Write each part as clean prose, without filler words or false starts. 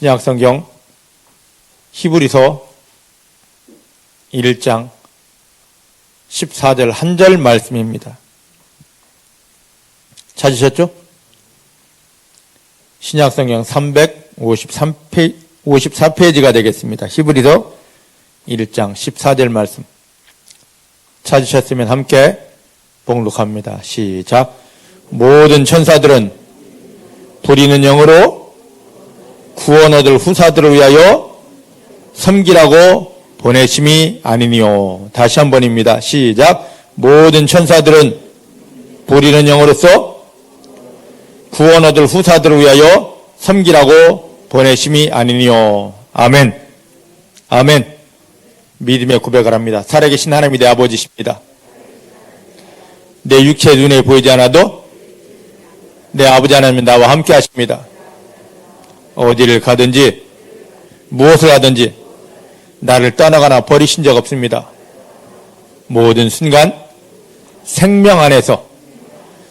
신약성경 히브리서 1장 14절 한 절 말씀입니다. 찾으셨죠? 신약성경 354페이지가 되겠습니다. 히브리서 1장 14절 말씀 찾으셨으면 함께 봉독합니다. 시작. 모든 천사들은 부리는 영으로 구원 얻을 후사들을 위하여 섬기라고 보내심이 아니니요. 다시 한 번입니다. 시작. 모든 천사들은 부리는 영으로서 구원 얻을 후사들을 위하여 섬기라고 보내심이 아니니요. 아멘. 아멘. 믿음의 고백을 합니다. 살아계신 하나님이 내 아버지십니다. 내 육체의 눈에 보이지 않아도 내 아버지 하나님은 나와 함께 하십니다. 어디를 가든지 무엇을 하든지 나를 떠나거나 버리신 적 없습니다. 모든 순간 생명 안에서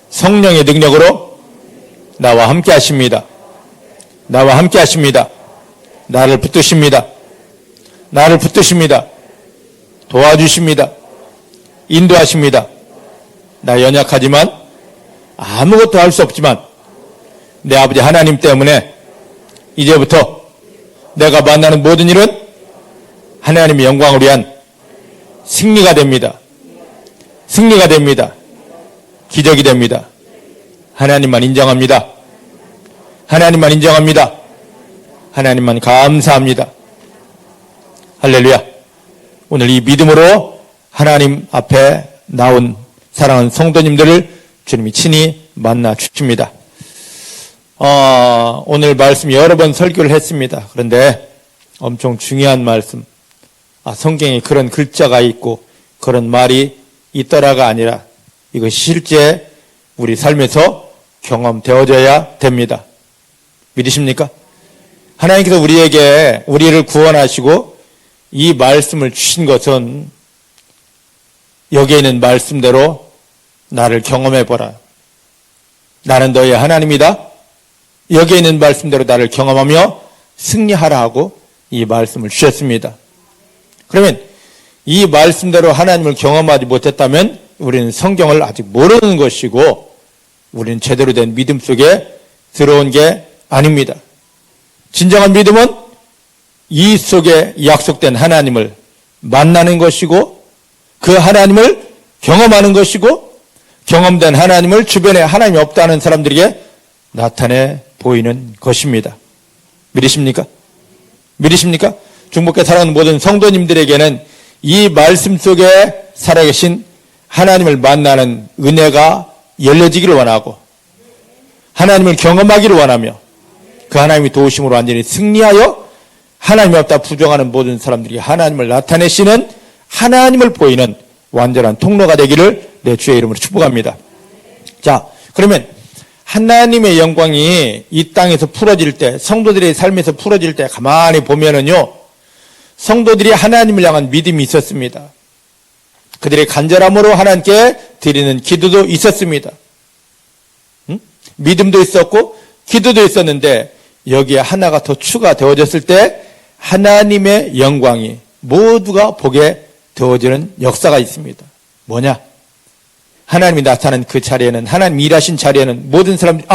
성령의 능력으로 나와 함께 하십니다. 나와 함께 하십니다. 나를 붙드십니다. 나를 붙드십니다. 도와주십니다. 인도하십니다. 나 연약하지만 아무것도 할 수 없지만 내 아버지 하나님 때문에 이제부터 내가 만나는 모든 일은 하나님의 영광을 위한 승리가 됩니다. 승리가 됩니다. 기적이 됩니다. 하나님만 인정합니다. 하나님만 인정합니다. 하나님만 감사합니다. 할렐루야. 오늘 이 믿음으로 하나님 앞에 나온 사랑하는 성도님들을 주님이 친히 만나 주십니다. 오늘 말씀 여러 번 설교를 했습니다. 그런데 엄청 중요한 말씀, 성경에 그런 글자가 있고 그런 말이 있더라가 아니라 이것이 실제 우리 삶에서 경험되어져야 됩니다. 믿으십니까? 하나님께서 우리를 구원하시고 이 말씀을 주신 것은 여기에 있는 말씀대로 나를 경험해보라. 나는 너의 하나님이다. 여기에 있는 말씀대로 나를 경험하며 승리하라 하고 이 말씀을 주셨습니다. 그러면 이 말씀대로 하나님을 경험하지 못했다면 우리는 성경을 아직 모르는 것이고 우리는 제대로 된 믿음 속에 들어온 게 아닙니다. 진정한 믿음은 이 속에 약속된 하나님을 만나는 것이고 그 하나님을 경험하는 것이고 경험된 하나님을 주변에 하나님이 없다는 사람들에게 나타내 보이는 것입니다. 믿으십니까? 믿으십니까? 중복해 살아가는 모든 성도님들에게는 이 말씀 속에 살아계신 하나님을 만나는 은혜가 열려지기를 원하고 하나님을 경험하기를 원하며 그 하나님이 도우심으로 완전히 승리하여 하나님이 없다 부정하는 모든 사람들이 하나님을 나타내시는 하나님을 보이는 완전한 통로가 되기를 내 주의 이름으로 축복합니다. 자, 그러면 하나님의 영광이 이 땅에서 풀어질 때, 성도들의 삶에서 풀어질 때 가만히 보면은요, 성도들이 하나님을 향한 믿음이 있었습니다. 그들의 간절함으로 하나님께 드리는 기도도 있었습니다. 믿음도 있었고 기도도 있었는데 여기에 하나가 더 추가되어졌을 때 하나님의 영광이 모두가 보게 되어지는 역사가 있습니다. 뭐냐? 하나님이 나타난 그 자리에는, 하나님이 일하신 자리에는 모든 사람들이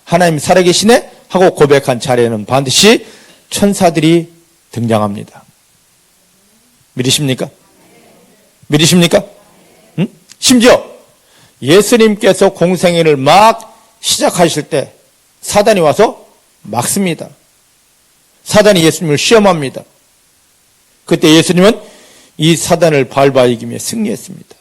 하나님 살아계시네 하고 고백한 자리에는 반드시 천사들이 등장합니다. 믿으십니까? 믿으십니까? 심지어 예수님께서 공생애를 막 시작하실 때 사단이 와서 막습니다. 사단이 예수님을 시험합니다. 그때 예수님은 이 사단을 밟아 이기며 승리했습니다.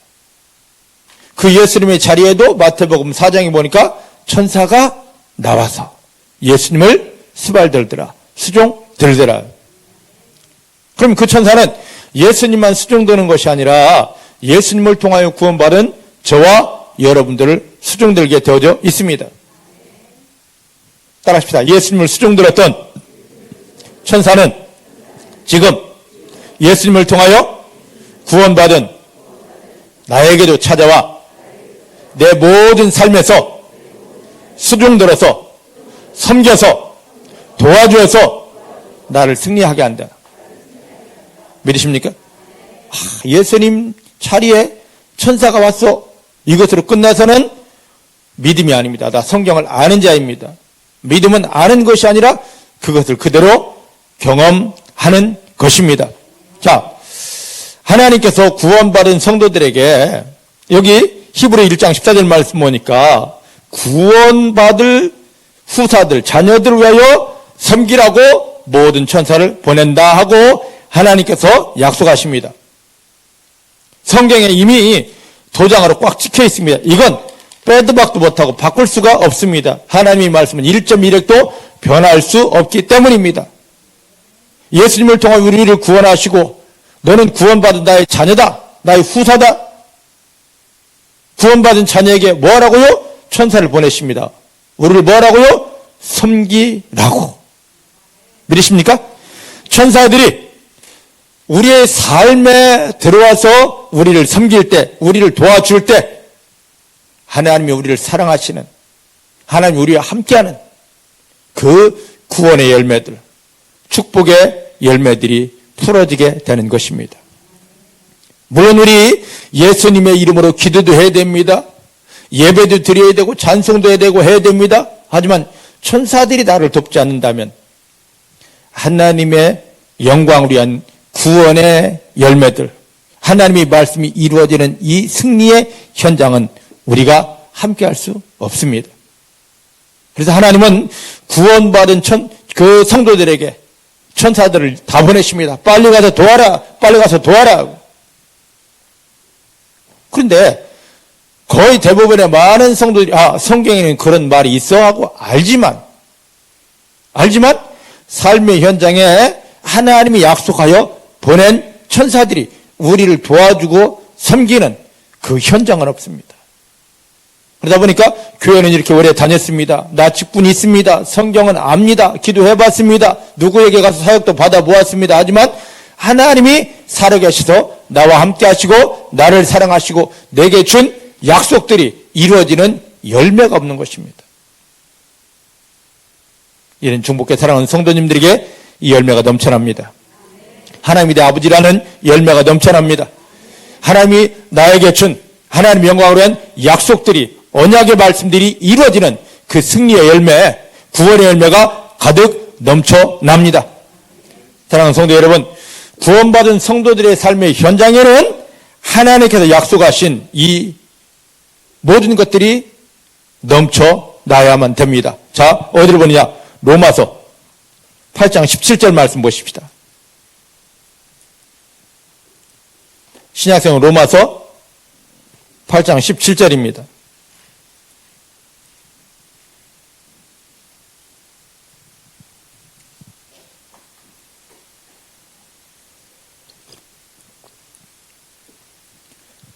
그 예수님의 자리에도 마태복음 4장에 보니까 천사가 나와서 예수님을 수발들더라, 수종들더라. 그럼 그 천사는 예수님만 수종드는 것이 아니라 예수님을 통하여 구원받은 저와 여러분들을 수종들게 되어져 있습니다. 따라합시다. 예수님을 수종들었던 천사는 지금 예수님을 통하여 구원받은 나에게도 찾아와 내 모든 삶에서 수종들어서 섬겨서 도와주어서 나를 승리하게 한다. 믿으십니까? 예수님 자리에 천사가 왔어. 이것으로 끝나서는 믿음이 아닙니다. 나 성경을 아는 자입니다. 믿음은 아는 것이 아니라 그것을 그대로 경험하는 것입니다. 자, 하나님께서 구원받은 성도들에게 여기 히브리 1장 14절 말씀 보니까 구원받을 후사들, 자녀들을 위하여 섬기라고 모든 천사를 보낸다 하고 하나님께서 약속하십니다. 성경에 이미 도장으로 꽉 찍혀 있습니다. 이건 빼도 박도 못하고 바꿀 수가 없습니다. 하나님의 말씀은 1.1획도 변할 수 없기 때문입니다. 예수님을 통해 우리를 구원하시고 너는 구원받은 나의 자녀다. 나의 후사다. 구원받은 자녀에게 뭐 하라고요? 천사를 보내십니다. 우리를 뭐 하라고요? 섬기라고. 믿으십니까? 천사들이 우리의 삶에 들어와서 우리를 섬길 때, 우리를 도와줄 때 하나님이 우리를 사랑하시는, 하나님이 우리와 함께하는 그 구원의 열매들, 축복의 열매들이 풀어지게 되는 것입니다. 물론 우리 예수님의 이름으로 기도도 해야 됩니다. 예배도 드려야 되고 찬송도 해야 되고 해야 됩니다. 하지만 천사들이 나를 돕지 않는다면 하나님의 영광을 위한 구원의 열매들, 하나님의 말씀이 이루어지는 이 승리의 현장은 우리가 함께할 수 없습니다. 그래서 하나님은 구원받은 그 성도들에게 천사들을 다 보내십니다. 빨리 가서 도와라, 빨리 가서 도와라. 그런데 거의 대부분의 많은 성도들이 성경에는 그런 말이 있어 하고 알지만 삶의 현장에 하나님이 약속하여 보낸 천사들이 우리를 도와주고 섬기는 그 현장은 없습니다. 그러다 보니까 교회는 이렇게 오래 다녔습니다. 나 직분이 있습니다. 성경은 압니다. 기도해봤습니다. 누구에게 가서 사역도 받아보았습니다. 하지만 하나님이 살아계셔서 나와 함께 하시고 나를 사랑하시고 내게 준 약속들이 이루어지는 열매가 없는 것입니다. 이런 중복계 사랑하는 성도님들에게 이 열매가 넘쳐납니다. 하나님이 내 아버지라는 열매가 넘쳐납니다. 하나님이 나에게 준 하나님의 영광을 위한 약속들이, 언약의 말씀들이 이루어지는 그 승리의 열매, 구원의 열매가 가득 넘쳐납니다. 사랑하는 성도 여러분, 구원받은 성도들의 삶의 현장에는 하나님께서 약속하신 이 모든 것들이 넘쳐나야만 됩니다. 자, 어디를 보느냐? 로마서 8장 17절 말씀 보십시다. 신약성경 로마서 8장 17절입니다.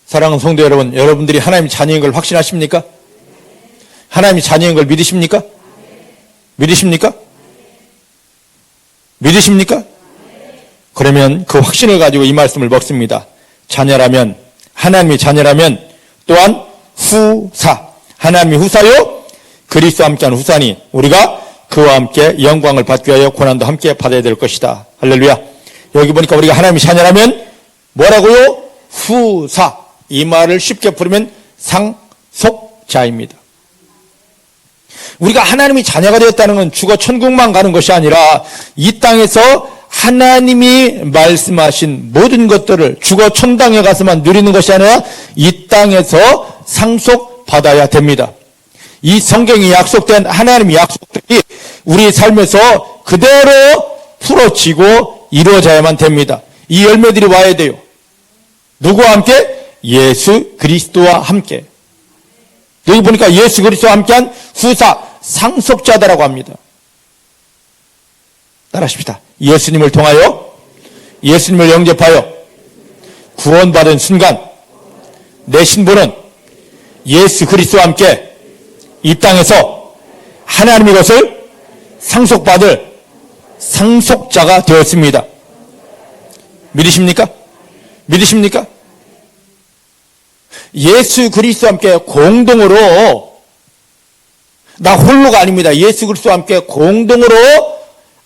사랑하는 성도 여러분, 여러분들이 하나님의 자녀인 걸 확신하십니까? 하나님의 자녀인 걸 믿으십니까? 믿으십니까? 믿으십니까? 그러면 그 확신을 가지고 이 말씀을 먹습니다. 자녀라면, 하나님의 자녀라면 또한 후사, 하나님의 후사요 그리스도와 함께하는 후사니 우리가 그와 함께 영광을 받기 위하여 고난도 함께 받아야 될 것이다. 할렐루야. 여기 보니까 우리가 하나님의 자녀라면 뭐라고요? 후사. 이 말을 쉽게 부르면 상속자입니다. 우리가 하나님의 자녀가 되었다는 건 죽어 천국만 가는 것이 아니라 이 땅에서 하나님이 말씀하신 모든 것들을 죽어 천당에 가서만 누리는 것이 아니라 이 땅에서 상속받아야 됩니다. 이 성경에 약속된 하나님의 약속들이 우리 삶에서 그대로 풀어지고 이루어져야만 됩니다. 이 열매들이 와야 돼요. 누구와 함께? 예수 그리스도와 함께. 여기 보니까 예수 그리스도와 함께한 후사, 상속자다라고 합니다. 따라하십시다. 예수님을 통하여, 예수님을 영접하여 구원받은 순간 내 신분은 예수 그리스도와 함께 이 땅에서 하나님의 것을 상속받을 상속자가 되었습니다. 믿으십니까? 믿으십니까? 예수 그리스도와 함께 공동으로, 나 홀로가 아닙니다. 예수 그리스도와 함께 공동으로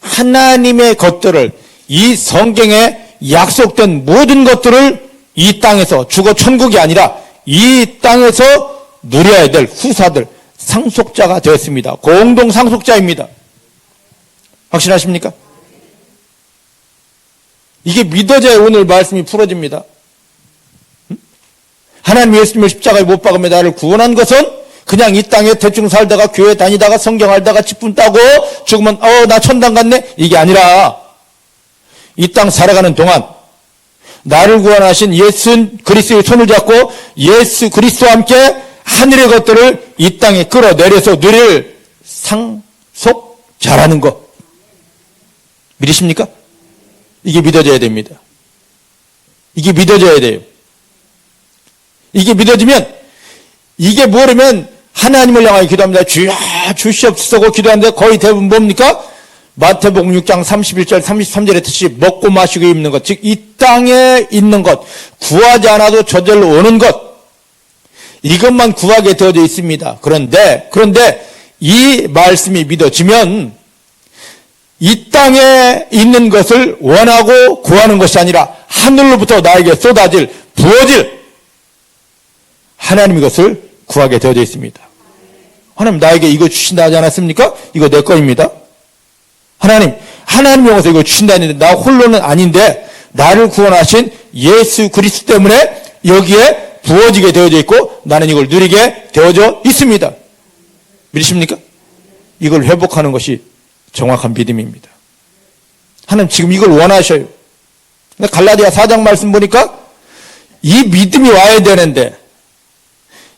하나님의 것들을, 이 성경에 약속된 모든 것들을 이 땅에서, 죽어 천국이 아니라 이 땅에서 누려야 될 후사들, 상속자가 되었습니다. 공동 상속자입니다. 확실하십니까? 이게 믿어져야 오늘 말씀이 풀어집니다. 하나님 예수님을 십자가에 못 박으며 나를 구원한 것은 그냥 이 땅에 대충 살다가 교회 다니다가 성경 알다가 직분 따고 죽으면 나 천당 갔네, 이게 아니라 이 땅 살아가는 동안 나를 구원하신 예수 그리스도의 손을 잡고 예수 그리스도와 함께 하늘의 것들을 이 땅에 끌어내려서 누릴 상속자라는 것, 믿으십니까? 이게 믿어져야 됩니다. 이게 믿어져야 돼요. 이게 믿어지면, 이게 모르면 하나님을 향하여 기도합니다. 주여 주시옵소서 기도하는데 거의 대부분 뭡니까? 마태복음 6장 31절 33절의 뜻이 먹고 마시고 입는 것, 즉 이 땅에 있는 것, 구하지 않아도 저절로 오는 것, 이것만 구하게 되어져 있습니다. 그런데 이 말씀이 믿어지면 이 땅에 있는 것을 원하고 구하는 것이 아니라 하늘로부터 나에게 쏟아질, 부어질 하나님의 것을 구하게 되어져 있습니다. 하나님 나에게 이거 주신다 하지 않았습니까? 이거 내 거입니다. 하나님이 오셔서 이거 주신다 했는데 나 홀로는 아닌데 나를 구원하신 예수 그리스도 때문에 여기에 부어지게 되어져 있고 나는 이걸 누리게 되어져 있습니다. 믿으십니까? 이걸 회복하는 것이 정확한 믿음입니다. 하나님 지금 이걸 원하셔요. 갈라디아 4장 말씀 보니까 이 믿음이 와야 되는데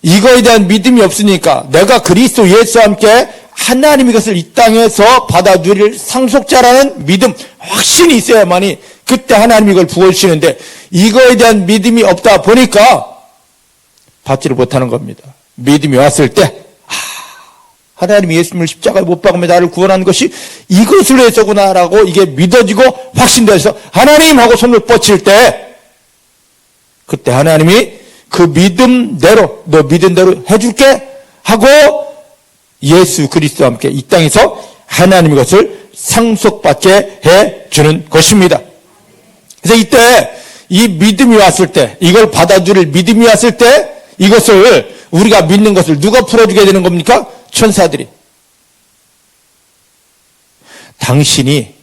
이거에 대한 믿음이 없으니까 내가 그리스도 예수와 함께 하나님의 것을 이 땅에서 받아 누릴 상속자라는 믿음, 확신이 있어야만이 그때 하나님이 이걸 부어주시는데 이거에 대한 믿음이 없다 보니까 받지를 못하는 겁니다. 믿음이 왔을 때 하나님이 예수님을 십자가에 못 박으며 나를 구원한 것이 이것을 해서구나라고 이게 믿어지고 확신돼서 하나님 하고 손을 뻗칠 때 그때 하나님이 그 믿음대로 너 믿은 대로 해줄게 하고 예수 그리스도와 함께 이 땅에서 하나님의 것을 상속받게 해주는 것입니다. 그래서 이때 이 믿음이 왔을 때, 이걸 받아들일 믿음이 왔을 때 이것을 우리가 믿는 것을 누가 풀어주게 되는 겁니까? 천사들이. 당신이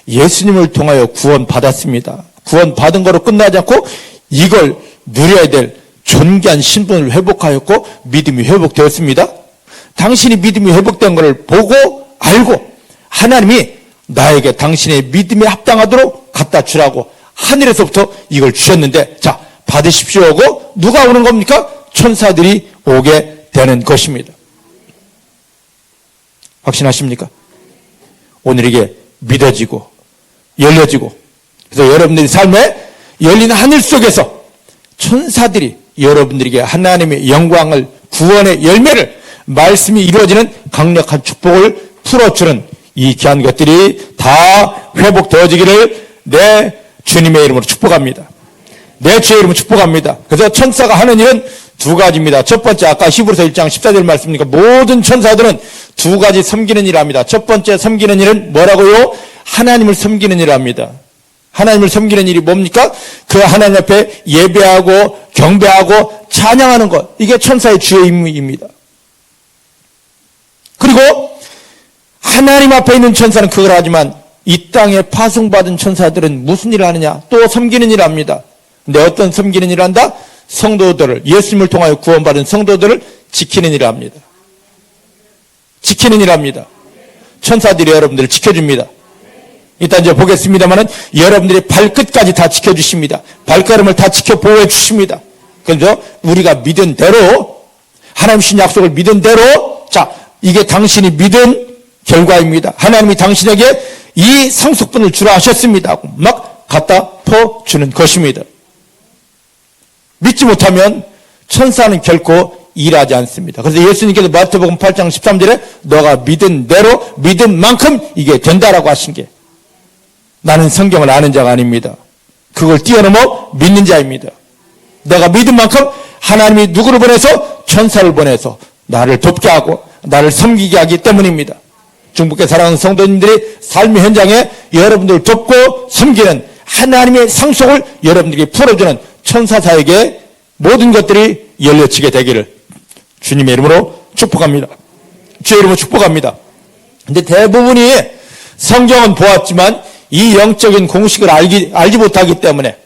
예수님을 통하여 구원받았습니다. 구원받은 거로 끝나지 않고 이걸 누려야 될 존귀한 신분을 회복하였고 믿음이 회복되었습니다. 당신이 믿음이 회복된 것을 보고 알고 하나님이 나에게 당신의 믿음에 합당하도록 갖다 주라고 하늘에서부터 이걸 주셨는데 자 받으십시오 하고 누가 오는 겁니까? 천사들이 오게 되는 것입니다. 확신하십니까? 오늘 이게 믿어지고 열려지고 그래서 여러분들의 삶에 열린 하늘 속에서 천사들이 여러분들에게 하나님의 영광을 구원의 열매를 말씀이 이루어지는 강력한 축복을 풀어주는 이 귀한 것들이 다 회복되어지기를 내 주님의 이름으로 축복합니다. 내 주의 이름으로 축복합니다. 그래서 천사가 하는 일은 두 가지입니다. 첫 번째 아까 히브리서 1장 14절 말씀이니까 모든 천사들은 두 가지 섬기는 일을 합니다. 첫 번째 섬기는 일은 뭐라고요? 하나님을 섬기는 일을 합니다. 하나님을 섬기는 일이 뭡니까? 그 하나님 앞에 예배하고 경배하고 찬양하는 것. 이게 천사의 주의 임무입니다. 그리고 하나님 앞에 있는 천사는 그걸 하지만 이 땅에 파송받은 천사들은 무슨 일을 하느냐? 또 섬기는 일을 합니다. 근데 어떤 섬기는 일을 한다? 성도들을, 예수님을 통하여 구원받은 성도들을 지키는 일을 합니다. 지키는 일을 합니다. 천사들이 여러분들을 지켜줍니다. 이따 이제 보겠습니다만은 여러분들의 발끝까지 다 지켜주십니다. 발걸음을 다 지켜 보호해 주십니다. 그래서 우리가 믿은 대로 하나님 주신 약속을 믿은 대로 자 이게 당신이 믿은 결과입니다. 하나님이 당신에게 이 상속분을 주라 하셨습니다 하고 막 갖다 퍼주는 것입니다. 믿지 못하면 천사는 결코 일하지 않습니다. 그래서 예수님께서 마태복음 8장 13절에 너가 믿은 대로 믿은 만큼 이게 된다라고 하신 게 나는 성경을 아는 자가 아닙니다. 그걸 뛰어넘어 믿는 자입니다. 내가 믿은 만큼 하나님이 누구를 보내서 천사를 보내서 나를 돕게 하고 나를 섬기게 하기 때문입니다. 중복해 사랑하는 성도님들이 삶의 현장에 여러분들을 돕고 섬기는 하나님의 상속을 여러분들에게 풀어주는 천사사에게 모든 것들이 열려지게 되기를 주님의 이름으로 축복합니다. 주의 이름으로 축복합니다. 근데 대부분이 성경은 보았지만 이 영적인 공식을 알지 못하기 때문에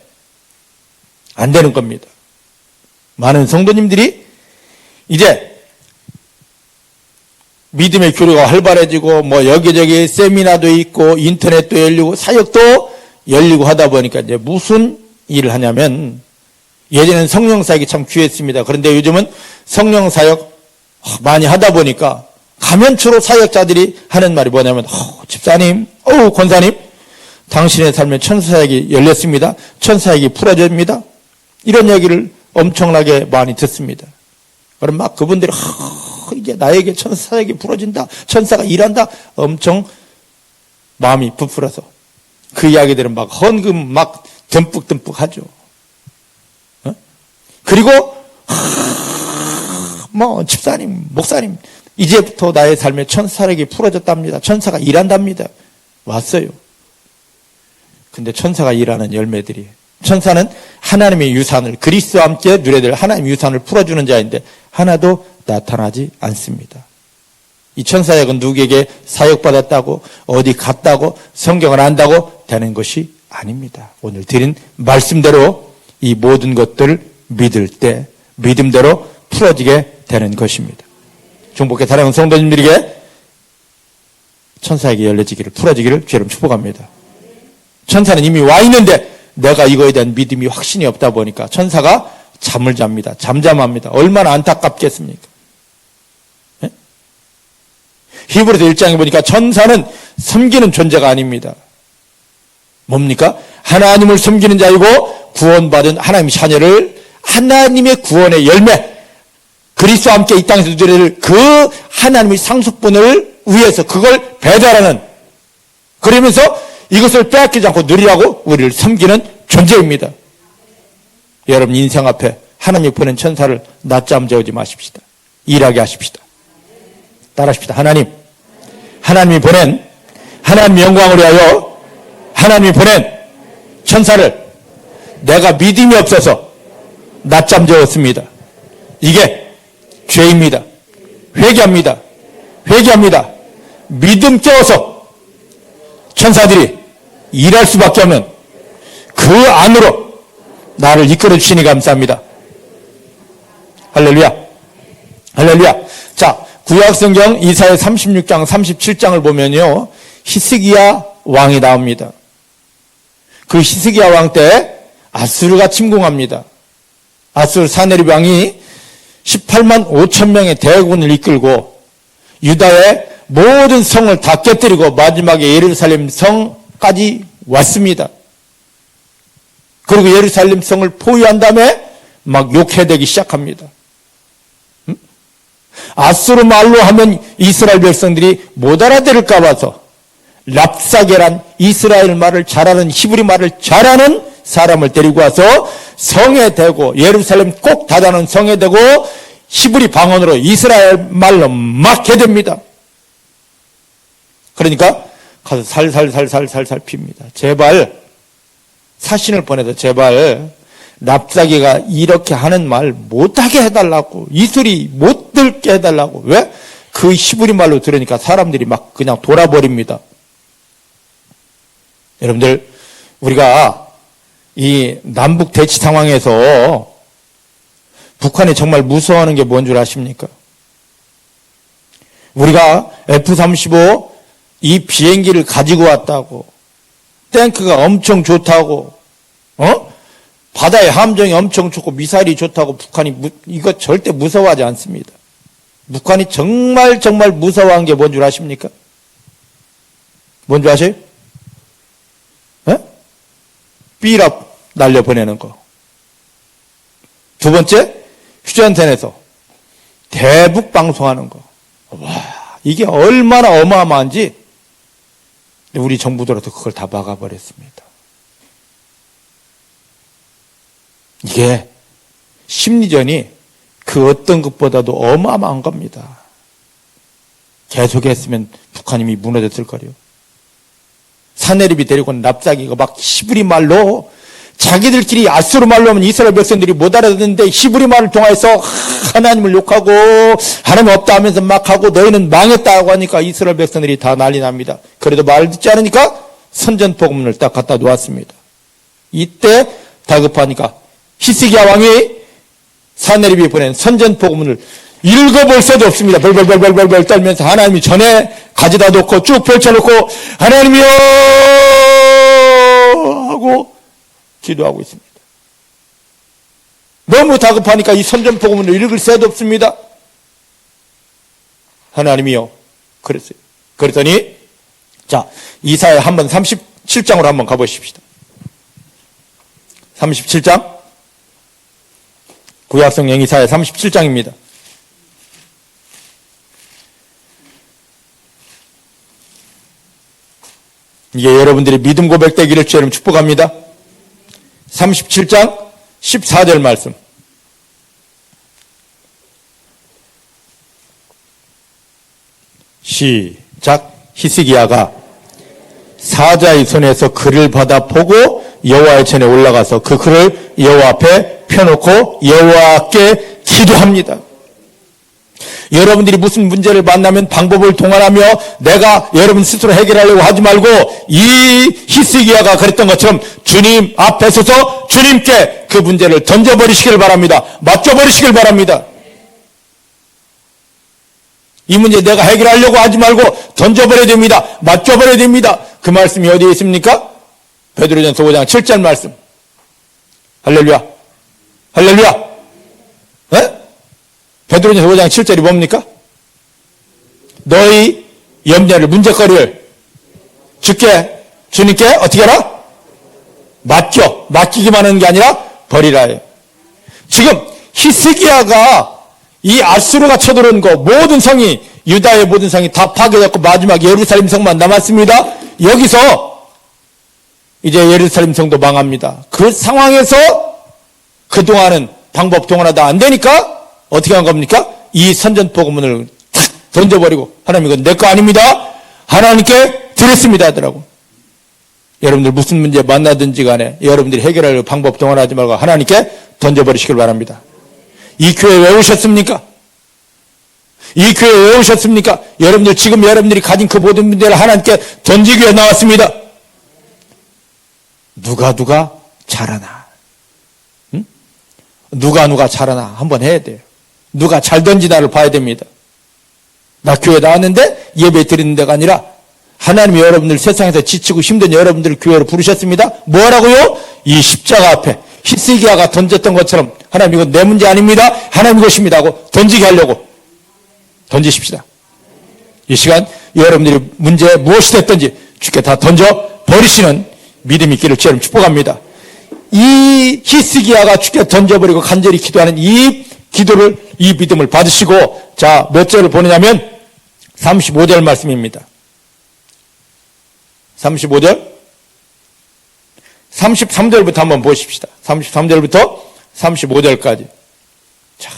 안 되는 겁니다. 많은 성도님들이 이제 믿음의 교류가 활발해지고 뭐 여기저기 세미나도 있고 인터넷도 열리고 사역도 열리고 하다 보니까 이제 무슨 일을 하냐면 예전에는 성령 사역이 참 귀했습니다. 그런데 요즘은 성령 사역 많이 하다 보니까 가면초로 사역자들이 하는 말이 뭐냐면 집사님, 권사님 당신의 삶에 천사사역이 열렸습니다. 천사사역이 풀어집니다. 이런 얘기를 엄청나게 많이 듣습니다. 그럼 막 그분들이 이제 나에게 천사사역이 풀어진다. 천사가 일한다. 엄청 마음이 부풀어서 그 이야기들은 막 헌금 막 듬뿍듬뿍 하죠. 그리고 뭐 집사님, 목사님 이제부터 나의 삶에 천사사역이 풀어졌답니다. 천사가 일한답니다. 왔어요. 근데 천사가 일하는 열매들이 천사는 하나님의 유산을 그리스도와 함께 누려들 하나님의 유산을 풀어주는 자인데 하나도 나타나지 않습니다. 이 천사역은 누구에게 사역받았다고 어디 갔다고 성경을 안다고 되는 것이 아닙니다. 오늘 드린 말씀대로 이 모든 것들을 믿을 때 믿음대로 풀어지게 되는 것입니다. 중복해 사랑하는 성도님들에게 천사에게 열려지기를 풀어지기를 주님 축복합니다. 천사는 이미 와 있는데 내가 이거에 대한 믿음이 확신이 없다 보니까 천사가 잠을 잡니다. 잠잠합니다. 얼마나 안타깝겠습니까? 네? 히브리서 1장에 보니까 천사는 섬기는 존재가 아닙니다. 뭡니까? 하나님을 섬기는 자이고 구원받은 하나님의 자녀를 하나님의 구원의 열매 그리스도와 함께 이 땅에서 누릴 그 하나님의 상속분을 위해서 그걸 배달하는 그러면서 이것을 빼앗기지 않고 누리라고 우리를 섬기는 존재입니다. 여러분 인생 앞에 하나님이 보낸 천사를 낮잠 재우지 마십시다. 일하게 하십시다. 따라하십시다. 하나님이 보낸 하나님의 영광을 위하여 하나님이 보낸 천사를 내가 믿음이 없어서 낮잠 재웠습니다. 이게 죄입니다. 회개합니다. 믿음 깨워서 천사들이 일할 수밖에 없는 그 안으로 나를 이끌어 주시니 감사합니다. 할렐루야. 자, 구약성경 이사야 36장 37장을 보면요 히스기야 왕이 나옵니다. 그 히스기야 왕 때 아수르가 침공합니다. 아수르 사네립 왕이 18만 5천 명의 대군을 이끌고 유다의 모든 성을 다 깨뜨리고 마지막에 예루살렘 성까지 왔습니다. 그리고 예루살렘 성을 포위한 다음에 막 욕해대기 시작합니다. 아수르 말로 하면 이스라엘 백성들이 못 알아들을까 봐서 랍사게란 이스라엘 말을 잘하는 히브리 말을 잘하는 사람을 데리고 와서 성에 대고 예루살렘 꼭 닫아놓은 성에 대고 히브리 방언으로 이스라엘 말로 막 해댑니다. 그러니까 가서 살살 핍니다. 제발 사신을 보내서 제발 랍사게가 이렇게 하는 말 못하게 해달라고 이 소리 못 듣게 해달라고. 왜? 그 히브리 말로 들으니까 사람들이 막 그냥 돌아버립니다. 여러분들 우리가 이 남북 대치 상황에서 북한이 정말 무서워하는 게 뭔 줄 아십니까? 우리가 F-35 이 비행기를 가지고 왔다고 탱크가 엄청 좋다고 바다의 함정이 엄청 좋고 미사일이 좋다고 북한이 이거 절대 무서워하지 않습니다. 북한이 정말 무서워한 게 뭔 줄 아십니까? 뭔 줄 아세요? 삐랍 날려보내는 거. 두 번째, 휴전선에서 대북 방송하는 거. 와, 이게 얼마나 어마어마한지 우리 정부들도 그걸 다 막아버렸습니다. 이게 심리전이 그 어떤 것보다도 어마어마한 겁니다. 계속했으면 북한이 무너졌을 거래요. 사내립이 데리고 온 납작이가 막 히브리 말로 자기들끼리 아수르 말로 하면 이스라엘 백성들이 못 알아듣는데 히브리 말을 통해서 하나님을 욕하고 하나님 없다 하면서 막 하고 너희는 망했다고 하니까 이스라엘 백성들이 다 난리 납니다. 그래도 말 듣지 않으니까 선전포고문을 딱 갖다 놓았습니다. 이때 다급하니까 히스기야 왕이 사내립이 보낸 선전포고문을 읽어볼 새도 없습니다. 벌벌벌벌벌 떨면서 하나님이 전에 가져다 놓고 쭉 펼쳐놓고 하나님이여 하고 기도하고 있습니다. 너무 다급하니까 이 선전포고문을 읽을 새도 없습니다. 하나님이요. 그랬어요. 그랬더니 자, 이사야 한번 37장으로 한번 가보십시다. 37장 구약성경 이사야 37장입니다. 이게 여러분들이 믿음 고백되기를 주님 축복합니다. 37장 14절 말씀. 시작. 히스기야가 사자의 손에서 글을 받아 보고 여호와의 전에 올라가서 그 글을 여호와 앞에 펴놓고 여호와께 기도합니다. 여러분들이 무슨 문제를 만나면 방법을 동원하며 내가 여러분 스스로 해결하려고 하지 말고 이 히스기야가 그랬던 것처럼 주님 앞에 서서 주님께 그 문제를 던져버리시길 바랍니다. 맡겨버리시길 바랍니다. 이 문제 내가 해결하려고 하지 말고 던져버려야 됩니다. 맡겨버려야 됩니다. 그 말씀이 어디에 있습니까? 베드로전서 5장 7절 말씀. 할렐루야. 할렐루야. 네? 베드로전서 5장 7절이 뭡니까? 너희 염려를 문제거리를 주님께 어떻게 하라? 맡기기만 하는 게 아니라 버리라 해요. 지금 히스기야가 이 아수르가 쳐들어온 거 모든 성이 유다의 모든 성이 다 파괴됐고 마지막 예루살렘 성만 남았습니다. 여기서 이제 예루살렘 성도 망합니다. 그 상황에서 그동안은 방법 동원하다 안 되니까 어떻게 한 겁니까? 이 선전포고문을 탁 던져버리고 하나님 이건 내 거 아닙니다. 하나님께 드렸습니다 하더라고. 여러분들 무슨 문제 만나든지 간에 여러분들이 해결할 방법 동원하지 말고 하나님께 던져버리시길 바랍니다. 이 교회 왜 오셨습니까? 이 교회 왜 오셨습니까? 여러분들 지금 여러분들이 가진 그 모든 문제를 하나님께 던지기 위해 나왔습니다. 누가 잘하나? 응? 누가 잘하나? 한번 해야 돼요. 누가 잘 던지나를 봐야 됩니다. 나 교회 나왔는데 예배 드리는 데가 아니라 하나님이 여러분들 세상에서 지치고 힘든 여러분들을 교회로 부르셨습니다. 뭐라고요? 이 십자가 앞에 히스기야가 던졌던 것처럼 하나님 이건 내 문제 아닙니다. 하나님 것입니다 하고 던지게 하려고 던지십시다. 이 시간 여러분들이 문제 무엇이 됐든지 주께 다 던져 버리시는 믿음이 있기를 주님 축복합니다. 이 히스기야가 주께 던져버리고 간절히 기도하는 이 기도를 이 믿음을 받으시고 자, 몇 절을 보느냐면 35절 말씀입니다. 35절 33절부터 한번 보십시다. 33절부터 35절까지. 자.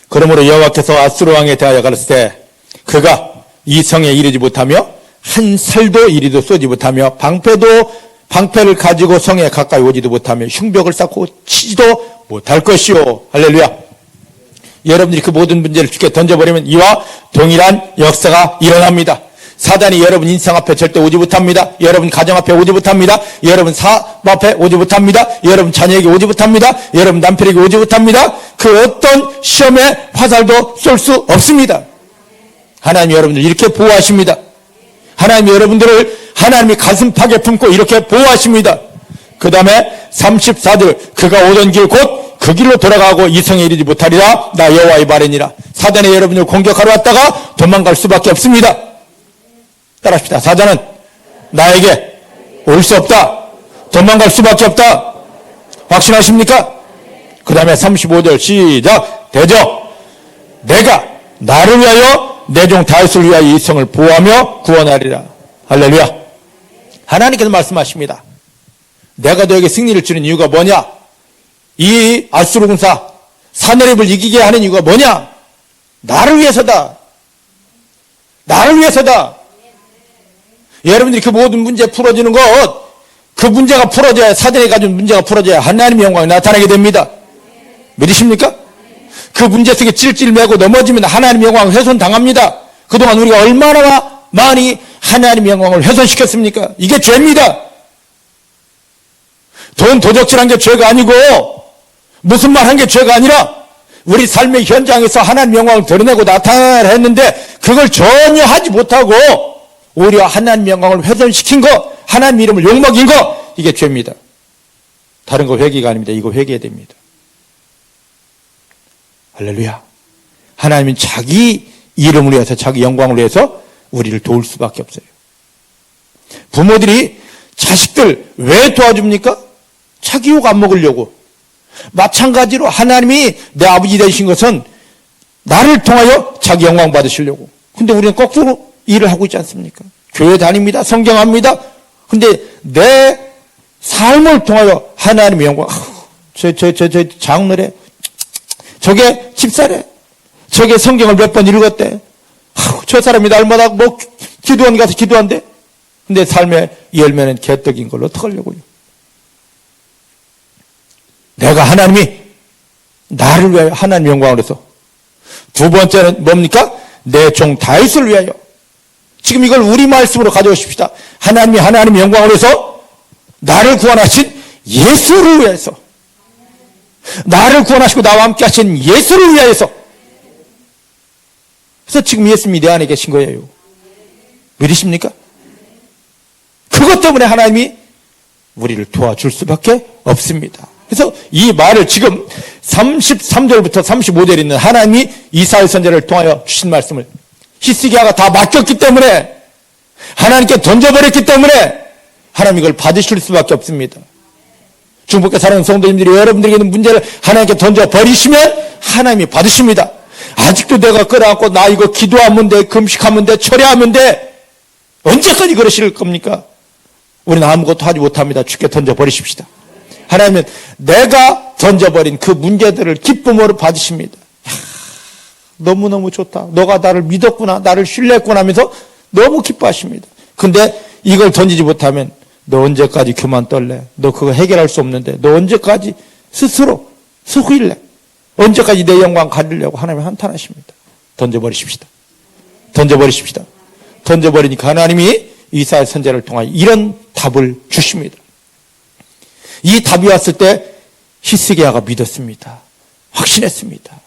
그러므로 여호와께서 아수르 왕에 대하여 가르치되 그가 이 성에 이르지 못하며 한 살도 이리도 쏘지 못하며 방패를 가지고 성에 가까이 오지도 못하며 흉벽을 쌓고 치지도 못할 것이요. 할렐루야. 여러분들이 그 모든 문제를 주께 던져버리면 이와 동일한 역사가 일어납니다. 사단이 여러분 인생 앞에 절대 오지 못합니다. 여러분 가정 앞에 오지 못합니다. 여러분 사업 앞에 오지 못합니다. 여러분 자녀에게 오지 못합니다. 여러분 남편에게 오지 못합니다. 그 어떤 시험의 화살도 쏠 수 없습니다. 하나님 여러분들 이렇게 보호하십니다. 하나님 여러분들을 하나님이 가슴팍에 품고 이렇게 보호하십니다. 그 다음에 34절 그가 오던 길 곧 그 길로 돌아가고 이 성에 이르지 못하리라. 나 여호와의 말이니라. 사단이 여러분을 공격하러 왔다가 도망갈 수밖에 없습니다. 따라합시다. 사단은 나에게 올 수 없다. 도망갈 수밖에 없다. 확신하십니까? 그 다음에 35절 시작. 대저 내가 나를 위하여 내 종 다윗을 위하여 이 성을 보호하며 구원하리라. 할렐루야. 하나님께서 말씀하십니다. 내가 너에게 승리를 주는 이유가 뭐냐? 이 아수르 군사 사내립을 이기게 하는 이유가 뭐냐? 나를 위해서다. 나를 위해서다. 여러분들이 그 모든 문제 풀어지는 것, 그 문제가 풀어져야, 사단이 가진 문제가 풀어져야 하나님의 영광이 나타나게 됩니다. 믿으십니까? 그 문제 속에 찔찔 매고 넘어지면 하나님의 영광을 훼손당합니다. 그동안 우리가 얼마나 많이 하나님의 영광을 훼손시켰습니까? 이게 죄입니다. 돈 도적질한 게 죄가 아니고 무슨 말 한 게 죄가 아니라 우리 삶의 현장에서 하나님의 영광을 드러내고 나타나야 했는데 그걸 전혀 하지 못하고 오히려 하나님의 영광을 훼손시킨 거, 하나님 이름을 욕먹인 거, 이게 죄입니다. 다른 거 회개가 아닙니다. 이거 회개해야 됩니다. 할렐루야. 하나님은 자기 이름을 위해서, 자기 영광을 위해서 우리를 도울 수밖에 없어요. 부모들이 자식들 왜 도와줍니까? 자기 욕 안 먹으려고. 마찬가지로 하나님이 내 아버지 되신 것은 나를 통하여 자기 영광 받으시려고. 근데 우리는 거꾸로 일을 하고 있지 않습니까? 교회 다닙니다. 성경합니다. 근데 내 삶을 통하여 하나님의 영광, 저 장로래, 저게 집사래, 저게 성경을 몇 번 읽었대, 저 사람이 날마다 뭐 기도원 가서 기도한대. 근데 삶의 열매는 개떡인 걸로 어떡하려고요? 내가 하나님이 나를 위하여 하나님의 영광을 위해서. 두 번째는 뭡니까? 내 종 다윗을 위하여. 지금 이걸 우리 말씀으로 가져오십시다. 하나님이 하나님의 영광을 위해서 나를 구원하신 예수를 위해서. 나를 구원하시고 나와 함께 하신 예수를 위하여서. 그래서 지금 예수님이 내 안에 계신 거예요. 믿으십니까? 그것 때문에 하나님이 우리를 도와줄 수밖에 없습니다. 그래서 이 말을 지금 33절부터 35절에 있는 하나님이 이사야 선지자를 통하여 주신 말씀을 히스기야가 다 맡겼기 때문에, 하나님께 던져버렸기 때문에 하나님 이걸 받으실 수밖에 없습니다. 중복에 사는 성도님들이 여러분들에게 있는 문제를 하나님께 던져버리시면 하나님이 받으십니다. 아직도 내가 끌어안고 나 이거 기도하면 돼, 금식하면 돼, 철야하면 돼, 언제까지 그러실 겁니까? 우리는 아무것도 하지 못합니다. 주께 던져버리십시다. 하나님은 내가 던져버린 그 문제들을 기쁨으로 받으십니다. 너무너무 좋다. 너가 나를 믿었구나, 나를 신뢰했구나 하면서 너무 기뻐하십니다. 근데 이걸 던지지 못하면 너 언제까지 교만 떨래? 너 그거 해결할 수 없는데 너 언제까지 스스로 속일래? 언제까지 내 영광 가리려고? 하나님이 한탄하십니다. 던져버리십시다. 던져버리십시다. 던져버리니까 하나님이 이사야 선지자를 통하여 이런 답을 주십니다. 이 답이 왔을 때 히스기야가 믿었습니다. 확신했습니다.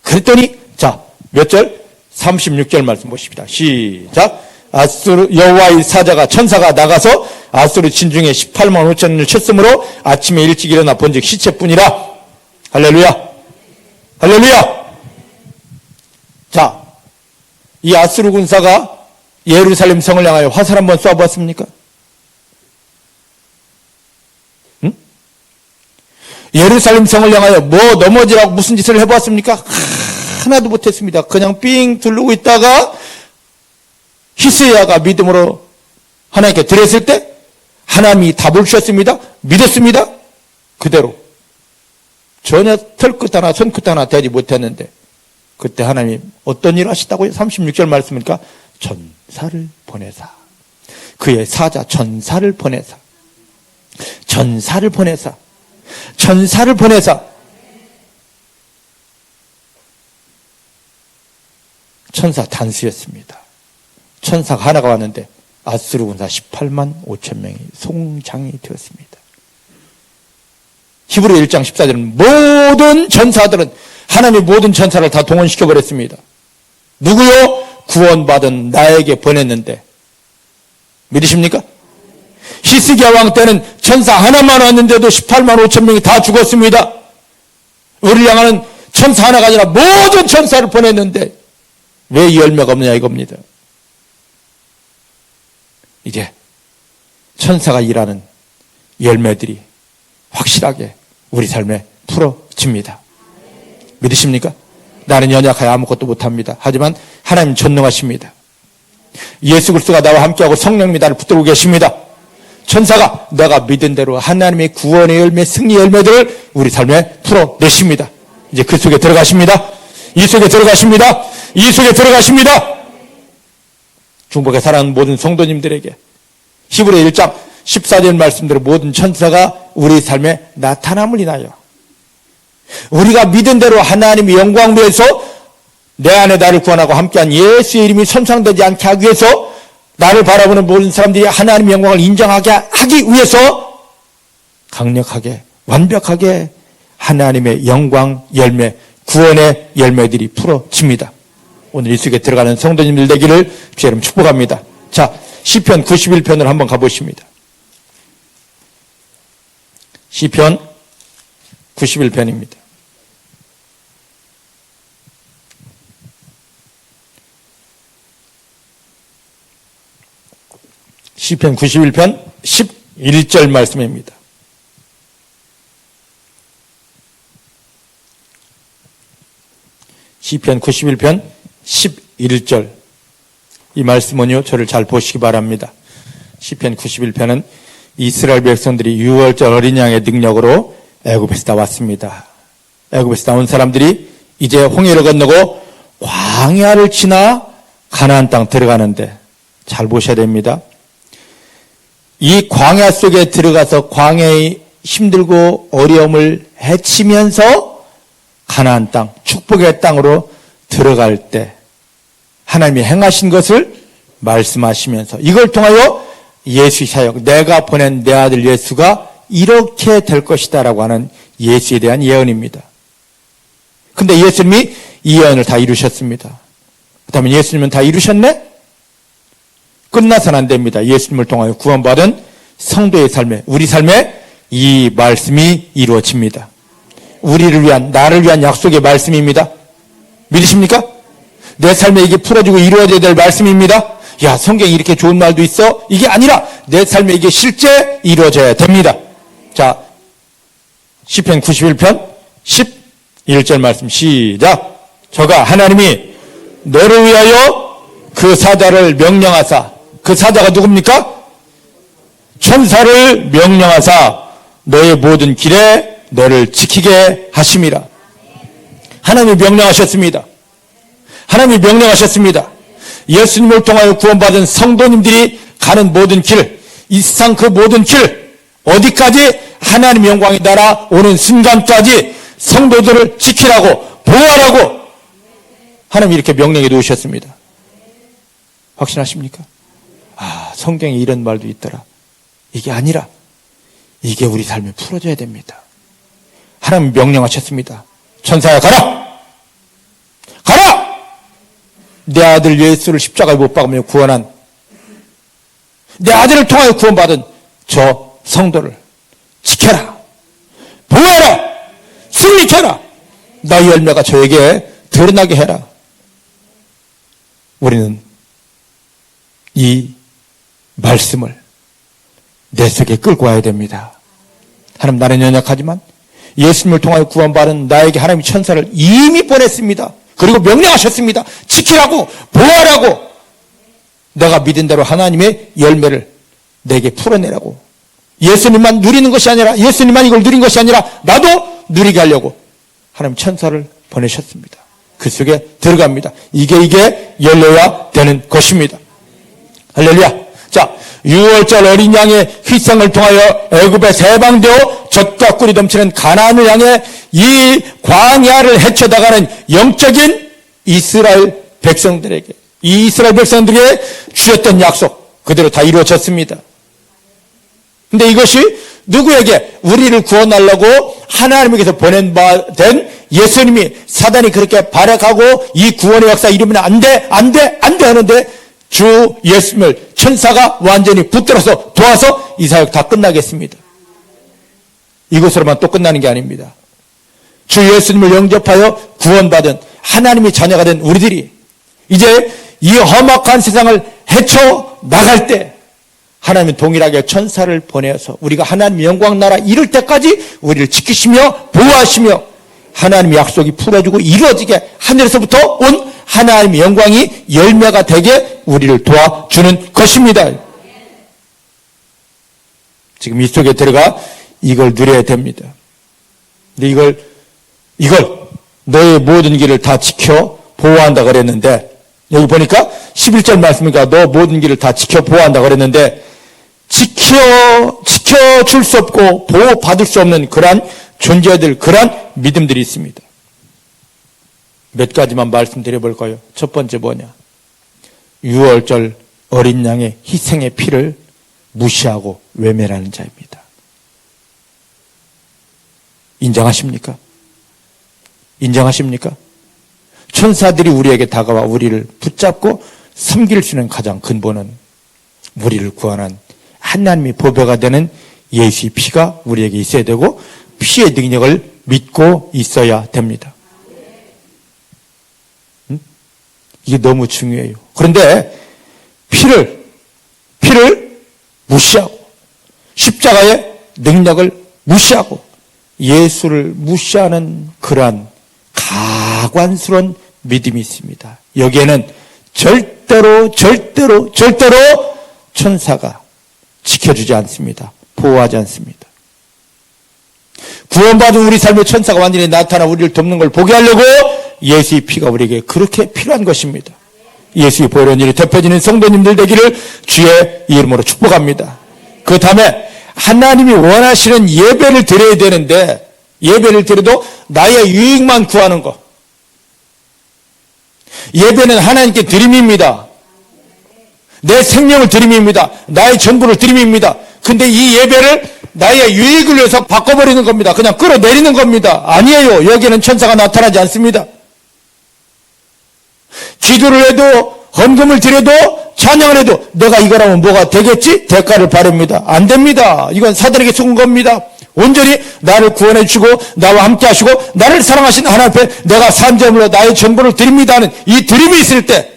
그랬더니 자, 몇 절? 36절 말씀 보십시다. 시작. 아수르 여호와의 사자가, 천사가 나가서 아수르 진중에 18만 5천을 쳤으므로 아침에 일찍 일어나 본즉 시체뿐이라. 할렐루야. 할렐루야. 자, 이 아수르 군사가 예루살렘 성을 향하여 화살 한번 쏴보았습니까? 응? 예루살렘 성을 향하여 뭐 넘어지라고 무슨 짓을 해보았습니까? 하나도 못했습니다. 그냥 삥 두르고 있다가 히스기야가 믿음으로 하나님께 드렸을 때 하나님이 답을 주셨습니다. 믿었습니다. 그대로 전혀 털끝 하나 손끝 하나 대지 못했는데 그때 하나님이 어떤 일을 하시다고요? 36절 말씀이니까 전사를 보내사, 그의 사자 전사를 보내사, 전사를 보내사, 전사를 보내사. 천사 단수였습니다. 천사가 하나가 왔는데 아수르 군사 18만 5천 명이 송장이 되었습니다. 히브리 1장 14절은 모든 전사들은, 하나님의 모든 전사를 다 동원시켜버렸습니다. 누구요? 구원받은 나에게 보냈는데. 믿으십니까? 히스기야 왕 때는 천사 하나만 왔는데도 18만 5천 명이 다 죽었습니다. 우리를 향하는 천사 하나가 아니라 모든 천사를 보냈는데 왜 이 열매가 없느냐 이겁니다. 이제 천사가 일하는 열매들이 확실하게 우리 삶에 풀어집니다. 믿으십니까? 나는 연약하여 아무것도 못합니다. 하지만 하나님 전능하십니다. 예수 그리스도가 나와 함께하고 성령님이 나를 붙들고 계십니다. 천사가 내가 믿은 대로 하나님의 구원의 열매, 승리 열매들을 우리 삶에 풀어내십니다. 이제 그 속에 들어가십니다. 이 속에 들어가십니다. 이 속에 들어가십니다. 중복에 살아가는 모든 성도님들에게 히브리 1장 14절 말씀대로 모든 천사가 우리 삶에 나타남을 인하여 우리가 믿은 대로 하나님의 영광을 위해서 내 안에 나를 구원하고 함께한 예수의 이름이 손상되지 않게 하기 위해서 나를 바라보는 모든 사람들이 하나님의 영광을 인정하게 하기 위해서 강력하게 완벽하게 하나님의 영광 열매 구원의 열매들이 풀어집니다. 오늘 이 속에 들어가는 성도님들 되기를 주의 이름 축복합니다. 자, 시편 91편을 한번 가보십니다. 시편 91편입니다. 시편 91편 11절 말씀입니다. 시편 91편 11절 이 말씀은요 저를 잘 보시기 바랍니다. 시편 91편은 이스라엘 백성들이 6월절 어린 양의 능력으로 애굽에서 나왔습니다. 애굽에서 나온 사람들이 이제 홍해를 건너고 광야를 지나 가나안 땅 들어가는데 잘 보셔야 됩니다. 이 광야 속에 들어가서 광야의 힘들고 어려움을 헤치면서 가나안 땅, 축복의 땅으로 들어갈 때 하나님이 행하신 것을 말씀하시면서 이걸 통하여 예수 사역, 내가 보낸 내 아들 예수가 이렇게 될 것이다 라고 하는 예수에 대한 예언입니다. 근데 예수님이 이 예언을 다 이루셨습니다. 그 다음에 예수님은 다 이루셨네? 끝나서는 안 됩니다. 예수님을 통하여 구원받은 성도의 삶에, 우리 삶에 이 말씀이 이루어집니다. 우리를 위한, 나를 위한 약속의 말씀입니다. 믿으십니까? 내 삶에 이게 풀어지고 이루어져야 될 말씀입니다. 야, 성경에 이렇게 좋은 말도 있어? 이게 아니라 내 삶에 이게 실제 이루어져야 됩니다. 자, 시편 91편 11절 말씀 시작. 저가 하나님이 너를 위하여 그 사자를 명령하사, 그 사자가 누굽니까? 천사를 명령하사 너의 모든 길에 너를 지키게 하심이라. 하나님이 명령하셨습니다. 하나님이 명령하셨습니다. 예수님을 통하여 구원받은 성도님들이 가는 모든 길, 이 세상 그 모든 길, 어디까지? 하나님 영광이 날아오는 순간까지 성도들을 지키라고, 보호하라고 하나님이 이렇게 명령해 놓으셨습니다. 확신하십니까? 아, 성경에 이런 말도 있더라. 이게 아니라 이게 우리 삶에 풀어져야 됩니다. 하나님 명령하셨습니다. 천사야 가라! 가라! 내 아들 예수를 십자가에 못 박으며 구원한 내 아들을 통하여 구원받은 저 성도를 지켜라! 보호하라! 승리케라! 나의 열매가 저에게 드러나게 해라. 우리는 이 말씀을 내 속에 끌고 와야 됩니다. 하나님, 나는 연약하지만 예수님을 통하여 구원받은 나에게 하나님이 천사를 이미 보냈습니다. 그리고 명령하셨습니다. 지키라고, 보호하라고, 내가 믿은 대로 하나님의 열매를 내게 풀어내라고. 예수님만 누리는 것이 아니라, 예수님만 이걸 누린 것이 아니라 나도 누리게 하려고 하나님 천사를 보내셨습니다. 그 속에 들어갑니다. 이게 열려야 되는 것입니다. 할렐루야. 자, 6월절 어린 양의 희생을 통하여 애굽에 해방되어 젖과 꿀이 넘치는 가나안을 향해 이 광야를 헤쳐나가는 영적인 이스라엘 백성들에게, 이 이스라엘 백성들에게 주셨던 약속 그대로 다 이루어졌습니다. 근데 이것이 누구에게? 우리를 구원하려고 하나님에게서 보낸 바 된 예수님이, 사단이 그렇게 발악하고 이 구원의 역사 이루면 안 돼 하는데 주 예수님을 천사가 완전히 붙들어서 도와서 이 사역 다 끝나겠습니다. 이것으로만 또 끝나는 게 아닙니다. 주 예수님을 영접하여 구원받은 하나님의 자녀가 된 우리들이 이제 이 험악한 세상을 헤쳐 나갈 때 하나님은 동일하게 천사를 보내서 우리가 하나님의 영광 나라 이룰 때까지 우리를 지키시며 보호하시며 하나님의 약속이 풀어지고 이루어지게 하늘에서부터 온 하나님의 영광이 열매가 되게 우리를 도와주는 것입니다. 지금 이 속에 들어가 이걸 누려야 됩니다. 근데 이걸 너의 모든 길을 다 지켜 보호한다 그랬는데, 여기 보니까 11절 말씀이니까 너 모든 길을 다 지켜 보호한다 그랬는데, 지켜줄 수 없고 보호받을 수 없는 그러한 존재들, 그러한 믿음들이 있습니다. 몇 가지만 말씀드려 볼까요? 첫 번째 뭐냐? 6월절 어린 양의 희생의 피를 무시하고 외면하는 자입니다. 인정하십니까? 인정하십니까? 천사들이 우리에게 다가와 우리를 붙잡고 섬길 수 있는 가장 근본은 우리를 구원한 하나님의 보배가 되는 예수의 피가 우리에게 있어야 되고, 피의 능력을 믿고 있어야 됩니다. 이게 너무 중요해요. 그런데 피를 무시하고, 십자가의 능력을 무시하고, 예수를 무시하는 그러한 가관스러운 믿음이 있습니다. 여기에는 절대로 천사가 지켜주지 않습니다. 보호하지 않습니다. 구원받은 우리 삶의 천사가 완전히 나타나 우리를 돕는 걸 보게 하려고 예수의 피가 우리에게 그렇게 필요한 것입니다. 예수의 보혈의 일이 대표지는 성도님들 되기를 주의 이름으로 축복합니다. 그 다음에 하나님이 원하시는 예배를 드려야 되는데, 예배를 드려도 나의 유익만 구하는 것. 예배는 하나님께 드림입니다. 내 생명을 드림입니다. 나의 전부를 드림입니다. 근데 이 예배를 나의 유익을 위해서 바꿔버리는 겁니다. 그냥 끌어내리는 겁니다. 아니에요. 여기에는 천사가 나타나지 않습니다. 기도를 해도, 헌금을 드려도, 찬양을 해도 내가 이거라면 뭐가 되겠지? 대가를 바랍니다. 안 됩니다. 이건 사단에게 속은 겁니다. 온전히 나를 구원해 주시고 나와 함께 하시고 나를 사랑하신 하나님 앞에 내가 산재물로 나의 전부를 드립니다 하는 이 드림이 있을 때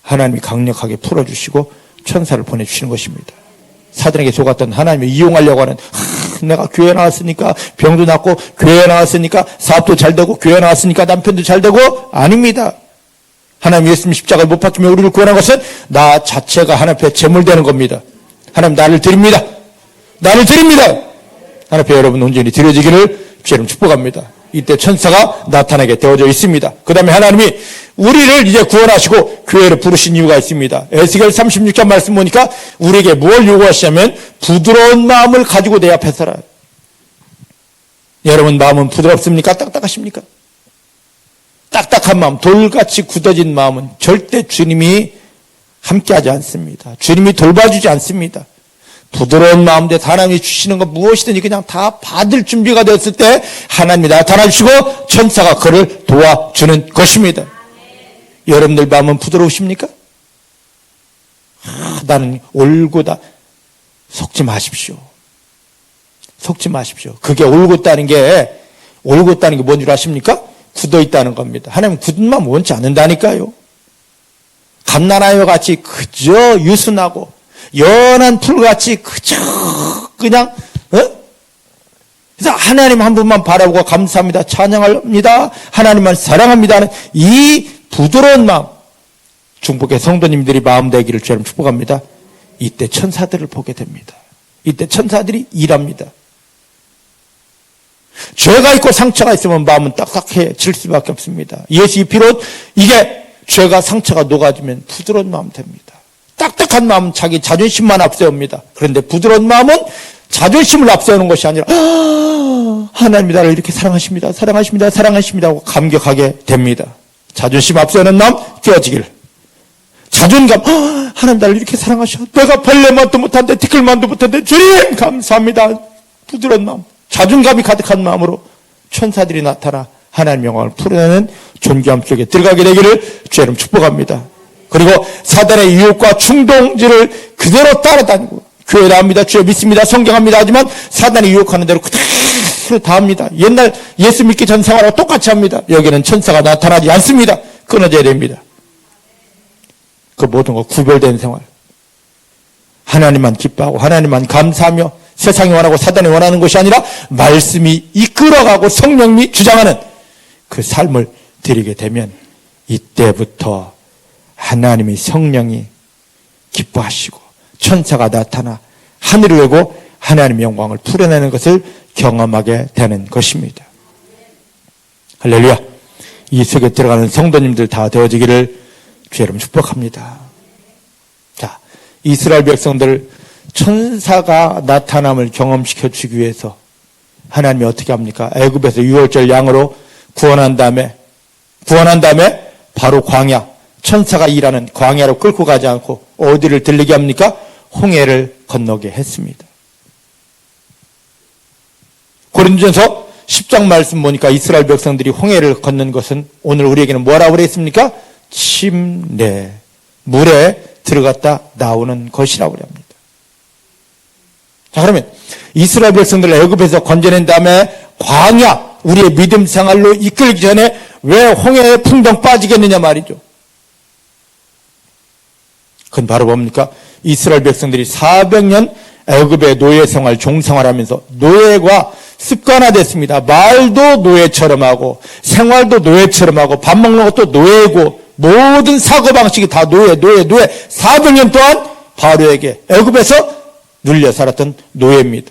하나님이 강력하게 풀어주시고 천사를 보내주시는 것입니다. 사단에게 속았던 하나님을 이용하려고 하는, 내가 교회 나왔으니까 병도 낫고, 교회 나왔으니까 사업도 잘 되고, 교회 나왔으니까 남편도 잘 되고, 아닙니다. 하나님 예수님 십자가에 못 박히며 우리를 구원한 것은 나 자체가 하나님 앞에 제물되는 겁니다. 하나님 나를 드립니다. 나를 드립니다. 하나님 앞에 여러분 온전히 드려지기를 주님 축복합니다. 이때 천사가 나타나게 되어져 있습니다. 그 다음에 하나님이 우리를 이제 구원하시고 교회를 부르신 이유가 있습니다. 에스겔 36장 말씀 보니까 우리에게 뭘 요구하시냐면 부드러운 마음을 가지고 내 앞에 서라. 여러분 마음은 부드럽습니까? 딱딱하십니까? 딱딱한 마음, 돌같이 굳어진 마음은 절대 주님이 함께하지 않습니다. 주님이 돌봐주지 않습니다. 부드러운 마음 대 하나님이 주시는 것 무엇이든지 그냥 다 받을 준비가 됐을 때 하나님이 나타나시고 천사가 그를 도와주는 것입니다. 여러분들 마음은 부드러우십니까? 나는 올고다. 속지 마십시오. 속지 마십시오. 그게 올곧다는 게 뭔 줄 아십니까? 굳어있다는 겁니다. 하나님은 굳은 마음 원치 않는다니까요. 갓난아이와 같이 그저 유순하고 연한 풀같이 그저 그냥 그래서 하나님 한 분만 바라보고 감사합니다. 찬양합니다. 하나님만 사랑합니다 하는 이 부드러운 마음, 중복의 성도님들이 마음 되기를 주님 축복합니다. 이때 천사들을 보게 됩니다. 이때 천사들이 일합니다. 죄가 있고 상처가 있으면 마음은 딱딱해질 수밖에 없습니다. 예수의 피로 이게 죄가 상처가 녹아지면 부드러운 마음 됩니다. 딱딱한 마음은 자기 자존심만 앞세웁니다. 그런데 부드러운 마음은 자존심을 앞세우는 것이 아니라 하나님이 나를 이렇게 사랑하십니다. 사랑하십니다. 사랑하십니다 하고 감격하게 됩니다. 자존심 앞세우는 마음 깨어지길. 자존감, 하나님 나를 이렇게 사랑하셔. 내가 벌레만도 못한데 티끌만도 못한데 주님 감사합니다. 부드러운 마음, 자존감이 가득한 마음으로 천사들이 나타나 하나님의 영광을 풀어내는 존귀함 속에 들어가게 되기를 주의 이름 축복합니다. 그리고 사단의 유혹과 충동질을 그대로 따라다니고 교회 나옵니다. 주여 믿습니다. 성경합니다. 하지만 사단이 유혹하는 대로 그대로 다 합니다. 옛날 예수 믿기 전 생활하고 똑같이 합니다. 여기는 천사가 나타나지 않습니다. 끊어져야 됩니다. 그 모든 거 구별된 생활. 하나님만 기뻐하고 하나님만 감사하며 세상이 원하고 사단이 원하는 것이 아니라 말씀이 이끌어가고 성령이 주장하는 그 삶을 드리게 되면 이때부터 하나님의 성령이 기뻐하시고 천사가 나타나 하늘을 외고 하나님의 영광을 풀어내는 것을 경험하게 되는 것입니다. 할렐루야. 이 속에 들어가는 성도님들 다 되어지기를 주의 이름 축복합니다. 자, 이스라엘 백성들 천사가 나타남을 경험시켜 주기 위해서 하나님이 어떻게 합니까? 애굽에서 유월절 양으로 구원한 다음에 바로 광야, 천사가 일하는 광야로 끌고 가지 않고 어디를 들리게 합니까? 홍해를 건너게 했습니다. 고린도전서 10장 말씀 보니까 이스라엘 백성들이 홍해를 건넌 것은 오늘 우리에게는 뭐라고 그랬습니까? 침례, 물에 들어갔다 나오는 것이라고 합니다. 자, 그러면 이스라엘 백성들을 애굽에서 건져낸 다음에 광야, 우리의 믿음 생활로 이끌기 전에 왜 홍해에 풍덩 빠지겠느냐 말이죠. 그건 바로 뭡니까? 이스라엘 백성들이 400년 애굽의 노예 생활, 종생활하면서 노예가 습관화됐습니다. 말도 노예처럼 하고 생활도 노예처럼 하고 밥 먹는 것도 노예고 모든 사고방식이 다 노예. 400년 동안 바로에게 애굽에서 눌려 살았던 노예입니다.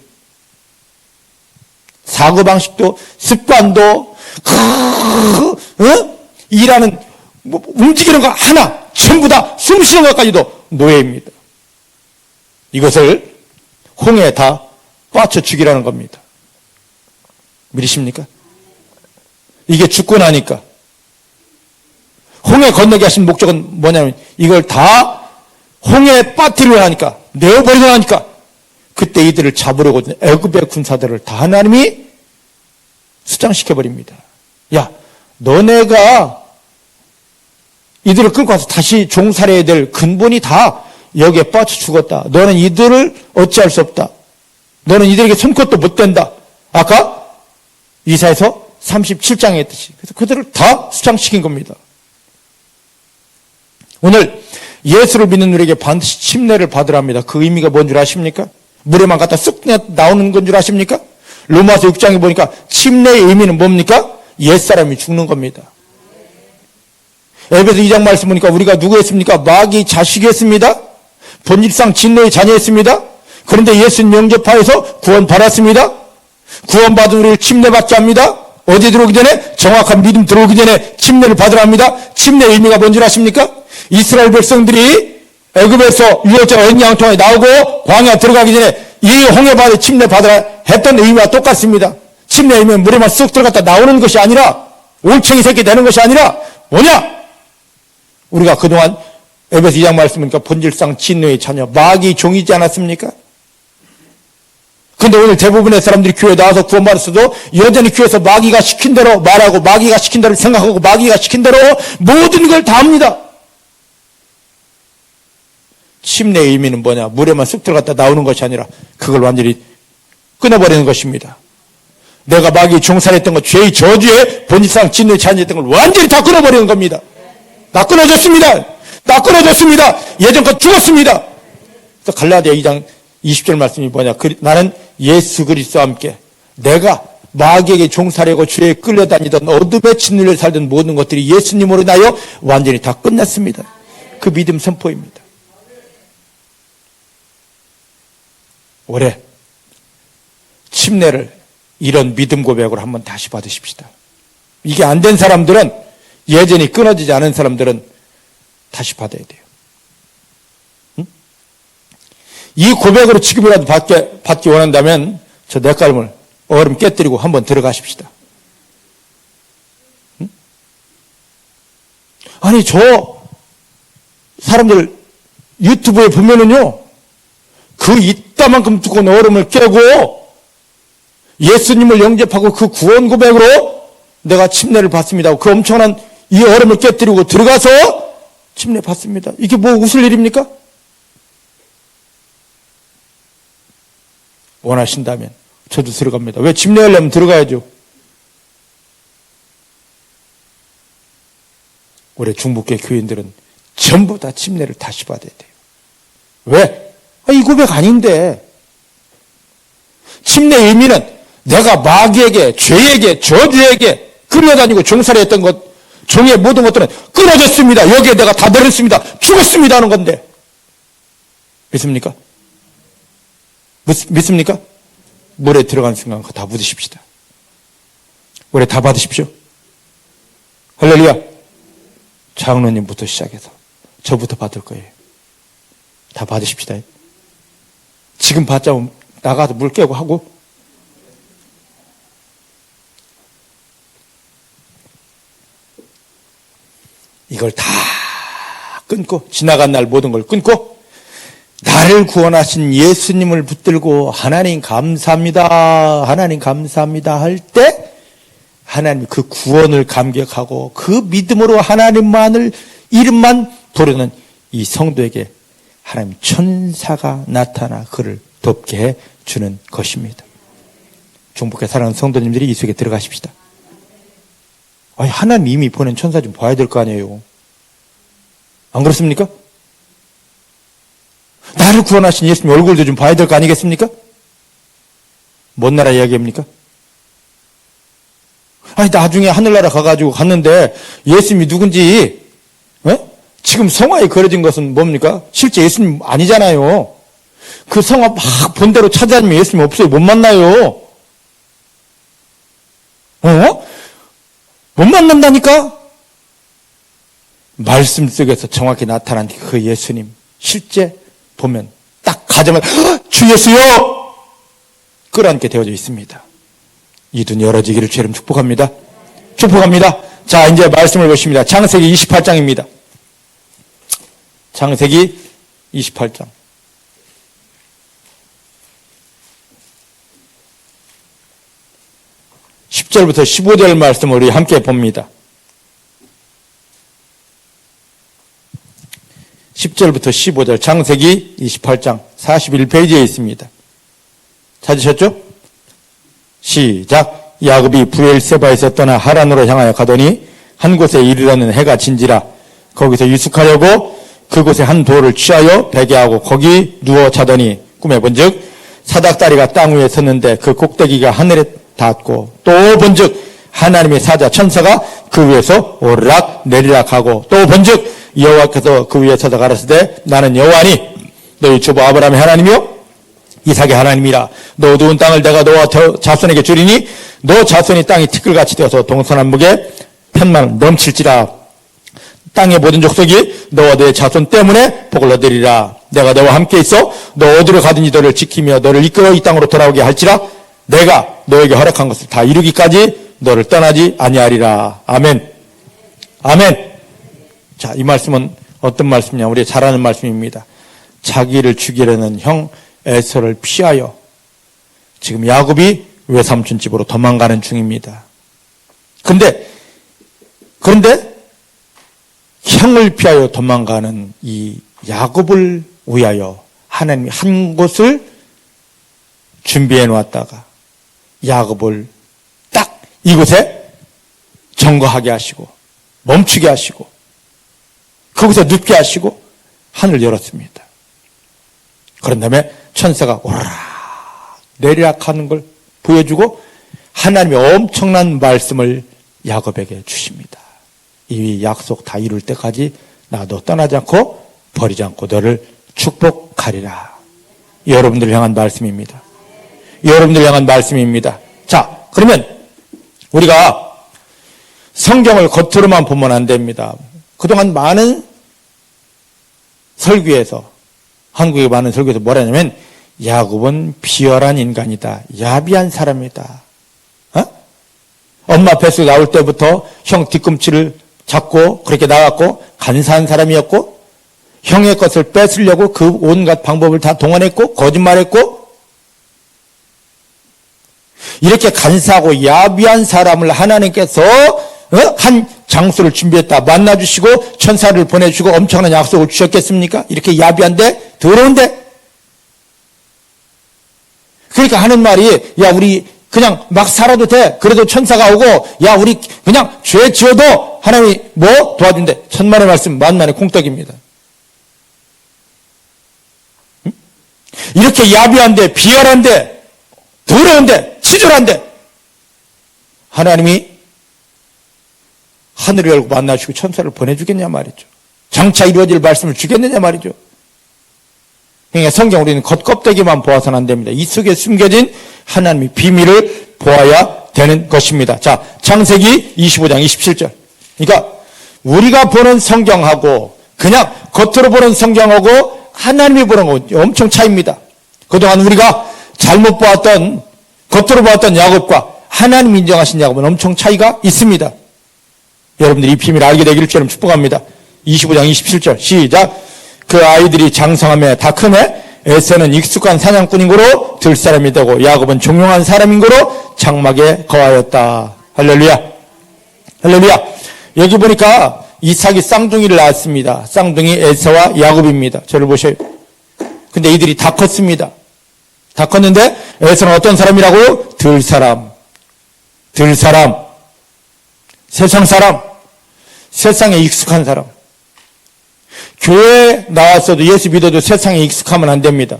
사고방식도 습관도 일하는 움직이는 거 하나 전부 다 숨쉬는 것까지도 노예입니다. 이것을 홍해에 다 빠쳐 죽이라는 겁니다. 믿으십니까? 이게 죽고 나니까 홍해 건너게 하신 목적은 뭐냐면 이걸 다 홍해에 빠뜨리려 하니까 내어버리려 하니까 그때 이들을 잡으려고 애굽의 군사들을 다 하나님이 수장시켜버립니다. 야, 너네가 이들을 끌고 와서 다시 종살해야 될 근본이 다 여기에 빠져 죽었다. 너는 이들을 어찌할 수 없다. 너는 이들에게 손것도 못 댄다. 아까 이사야서 37장에 했듯이. 그래서 그들을 다 수장시킨 겁니다. 오늘 예수를 믿는 우리에게 반드시 침례를 받으라 합니다. 그 의미가 뭔 줄 아십니까? 물에만 갖다 쑥 나오는 건 줄 아십니까? 로마서 6장에 보니까 침례의 의미는 뭡니까? 옛사람이 죽는 겁니다. 에베소 2장 말씀 보니까 우리가 누구였습니까? 마귀 자식이었습니다. 본질상 진노의 자녀였습니다. 그런데 예수님 영접하여서 구원받았습니다. 구원받은 우리를 침례받게 합니다. 어디 들어오기 전에? 정확한 믿음 들어오기 전에 침례를 받으라 합니다. 침례의 의미가 뭔 줄 아십니까? 이스라엘 백성들이 애굽에서 유월절 언양통에 나오고 광야 들어가기 전에 이 홍해바다에 침례 받으라 했던 의미와 똑같습니다. 침례의 의미는 물에만 쑥 들어갔다 나오는 것이 아니라 올챙이 새끼 되는 것이 아니라 뭐냐? 우리가 그동안 에베소 2장 말씀이니까 본질상 진노의 자녀, 마귀 종이지 않았습니까? 근데 오늘 대부분의 사람들이 교회에 나와서 구원받았어도 여전히 교회에서 마귀가 시킨 대로 말하고 마귀가 시킨 대로 생각하고 마귀가 시킨 대로 모든 걸 다 합니다. 침례의 의미는 뭐냐? 물에만 쑥 들어갔다 나오는 것이 아니라 그걸 완전히 끊어버리는 것입니다. 내가 마귀 종살했던 것, 죄의 저주에 본질상 진노의 자녀였던 걸 완전히 다 끊어버리는 겁니다. 나 끊어졌습니다. 예전 것 죽었습니다. 그래서 갈라디아 2장 20절 말씀이 뭐냐? 나는 예수 그리스도와 함께 내가 마귀에게 종살하고 죄에 끌려다니던 어둠에 짓눌려 살던 모든 것들이 예수님으로 인하여 완전히 다 끝났습니다. 그 믿음 선포입니다. 올해 침례를 이런 믿음 고백으로 한번 다시 받으십시다. 이게 안 된 사람들은, 예전이 끊어지지 않은 사람들은 다시 받아야 돼요. 응? 이 고백으로 지금이라도 받기 원한다면 저 냇가름을 얼음 깨뜨리고 한번 들어가십시다. 응? 아니 저 사람들 유튜브에 보면은요, 그 이따만큼 두꺼운 얼음을 깨고 예수님을 영접하고 그 구원 고백으로 내가 침례를 받습니다. 그 엄청난 이 얼음을 깨뜨리고 들어가서 침례 받습니다. 이게 뭐 웃을 일입니까? 원하신다면 저도 들어갑니다. 왜 침례하려면 들어가야죠. 올해 중북교 교인들은 전부 다 침례를 다시 받아야 돼요. 왜? 이 고백 아닌데. 침례의 의미는 내가 마귀에게, 죄에게, 저주에게 끌려다니고 종살이했던 것, 종의 모든 것들은 끊어졌습니다. 여기에 내가 다 내렸습니다. 죽었습니다 하는 건데. 믿습니까? 믿습니까? 물에 들어간 순간 그거 다 묻으십시다. 올해 다 받으십시오. 할렐루야. 장로님부터 시작해서 저부터 받을 거예요. 다 받으십시다. 지금 받자 나가서 물 깨고 하고. 이걸 다 끊고, 지나간 날 모든 걸 끊고, 나를 구원하신 예수님을 붙들고 하나님 감사합니다, 하나님 감사합니다 할 때 하나님 그 구원을 감격하고 그 믿음으로 하나님만을 이름만 부르는 이 성도에게 하나님 천사가 나타나 그를 돕게 해 주는 것입니다. 중복해 사랑하는 성도님들이 이 속에 들어가십시다. 아니, 하나님 이미 보낸 천사 좀 봐야 될 거 아니에요. 안 그렇습니까? 나를 구원하신 예수님 얼굴도 좀 봐야 될 거 아니겠습니까? 뭔 나라 이야기입니까? 아니, 나중에 하늘나라 가가지고 갔는데 예수님이 누군지, 지금 성화에 그려진 것은 뭡니까? 실제 예수님 아니잖아요. 그 성화 막 본대로 찾아다니면 예수님 없어요. 못 만나요. 못 만난다니까? 말씀 속에서 정확히 나타난 그 예수님, 실제 보면 딱 가자마자 주 예수여! 끌어안게 되어져 있습니다. 이 눈 열어지기를 주님 축복합니다. 축복합니다. 자, 이제 말씀을 보십니다. 창세기 28장입니다. 창세기 28장. 10절부터 15절 말씀을 우리 함께 봅니다. 10절부터 15절 창세기 28장 41페이지에 있습니다. 찾으셨죠? 시작. 야곱이 브엘세바에서 떠나 하란으로 향하여 가더니 한 곳에 이르러는 해가 진지라 거기서 유숙하려고 그곳에 한 돌을 취하여 베개하고 거기 누워 자더니 꿈에 본즉 사닥다리가 땅 위에 섰는데 그 꼭대기가 하늘에 닿았고 또 본즉 하나님의 사자 천사가 그 위에서 오르락 내리락 하고 또 본즉 여호와께서 그 위에 서서 가라사대 나는 여호와니 너희 주부 아브라함의 하나님이요 이삭의 하나님이라. 너 어두운 땅을 내가 너와 자손에게 주리니 너 자손이 땅이 티끌같이 되어서 동서남북에 편만 넘칠지라. 땅의 모든 족속이 너와 내 자손 때문에 복을 얻으리라. 내가 너와 함께 있어 너 어디로 가든지 너를 지키며 너를 이끌어 이 땅으로 돌아오게 할지라. 내가 너에게 허락한 것을 다 이루기까지 너를 떠나지 아니하리라. 아멘. 아멘. 자, 이 말씀은 어떤 말씀이냐? 우리 잘 아는 말씀입니다. 자기를 죽이려는 형 에서를 피하여 지금 야곱이 외삼촌 집으로 도망가는 중입니다. 그런데 형을 피하여 도망가는 이 야곱을 위하여 하나님이 한 곳을 준비해 놓았다가 야곱을 딱 이곳에 정거하게 하시고 멈추게 하시고 거기서 눕게 하시고 하늘을 열었습니다. 그런 다음에 천사가 오르락 내리락 하는 걸 보여주고 하나님의 엄청난 말씀을 야곱에게 주십니다. 이 약속 다 이룰 때까지 나 너 떠나지 않고 버리지 않고 너를 축복하리라. 여러분들을 향한 말씀입니다. 여러분들을 향한 말씀입니다. 자, 그러면 우리가 성경을 겉으로만 보면 안 됩니다. 그동안 많은 설교에서 한국의 많은 설교에서 뭐라 하냐면 야곱은 비열한 인간이다. 야비한 사람이다. 엄마 뱃속에 나올 때부터 형 뒤꿈치를 잡고 그렇게 나왔고 간사한 사람이었고 형의 것을 뺏으려고 그 온갖 방법을 다 동원했고 거짓말했고 이렇게 간사하고 야비한 사람을 하나님께서 한 장소를 준비했다. 만나주시고 천사를 보내주시고 엄청난 약속을 주셨겠습니까? 이렇게 야비한데 더러운데 그러니까 하는 말이 야 우리 그냥 막 살아도 돼. 그래도 천사가 오고 야 우리 그냥 죄 지어도 하나님이 뭐 도와준대. 천만의 말씀 만만의 콩떡입니다. 응? 이렇게 야비한데 비열한데 더러운데 치졸한데 하나님이 하늘을 열고 만나주시고 천사를 보내주겠냐 말이죠. 장차 이루어질 말씀을 주겠느냐 말이죠. 그러니까 성경 우리는 겉껍데기만 보아서는 안 됩니다. 이 속에 숨겨진 하나님의 비밀을 보아야 되는 것입니다. 자, 창세기 25장 27절. 그러니까 우리가 보는 성경하고 그냥 겉으로 보는 성경하고 하나님이 보는 거 엄청 차이입니다. 그동안 우리가 잘못 보았던 겉으로 보았던 야곱과 하나님 인정하신 야곱은 엄청 차이가 있습니다. 여러분들이 이 비밀을 알게 되기를 주님 축복합니다. 25장 27절 시작. 그 아이들이 장성하며 다 크매 에서는 익숙한 사냥꾼인고로 들 사람이 되고 야곱은 종용한 사람인고로 장막에 거하였다. 할렐루야. 할렐루야. 여기 보니까 이삭이 쌍둥이를 낳았습니다. 쌍둥이 에서와 야곱입니다. 저를 보셔요. 근데 이들이 다 컸습니다. 다 컸는데 에서는 어떤 사람이라고요? 들 사람, 세상 사람, 세상에 익숙한 사람. 교회에 나왔어도 예수 믿어도 세상에 익숙하면 안 됩니다.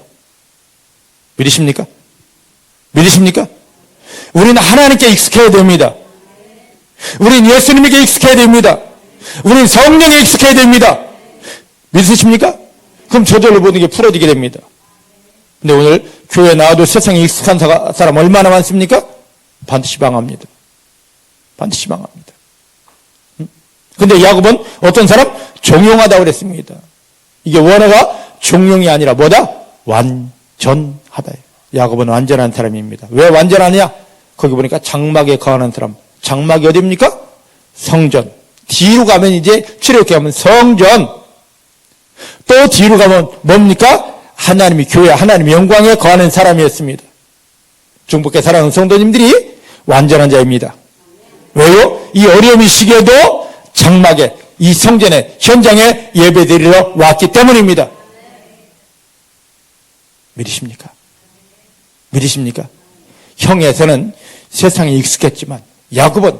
믿으십니까? 믿으십니까? 우리는 하나님께 익숙해야 됩니다. 우리는 예수님에게 익숙해야 됩니다. 우리는 성령에 익숙해야 됩니다. 믿으십니까? 그럼 저절로 모든 게 풀어지게 됩니다. 근데 오늘 교회에 나와도 세상에 익숙한 사람 얼마나 많습니까? 반드시 망합니다. 반드시 망합니다. 근데 야곱은 어떤 사람? 종용하다고 그랬습니다. 이게 원어가 종용이 아니라 뭐다? 완전하다. 야곱은 완전한 사람입니다. 왜 완전하냐? 거기 보니까 장막에 거하는 사람. 장막이 어디입니까? 성전. 뒤로 가면 이제 출애굽기 하면 성전. 또 뒤로 가면 뭡니까? 하나님이 교회, 하나님의 영광에 거하는 사람이었습니다. 중복해 사랑하는 성도님들이 완전한 자입니다. 왜요? 이 어려움의 시기에도 장막에 이 성전의 현장에 예배드리러 왔기 때문입니다. 믿으십니까? 믿으십니까? 형에서는 세상에 익숙했지만 야곱은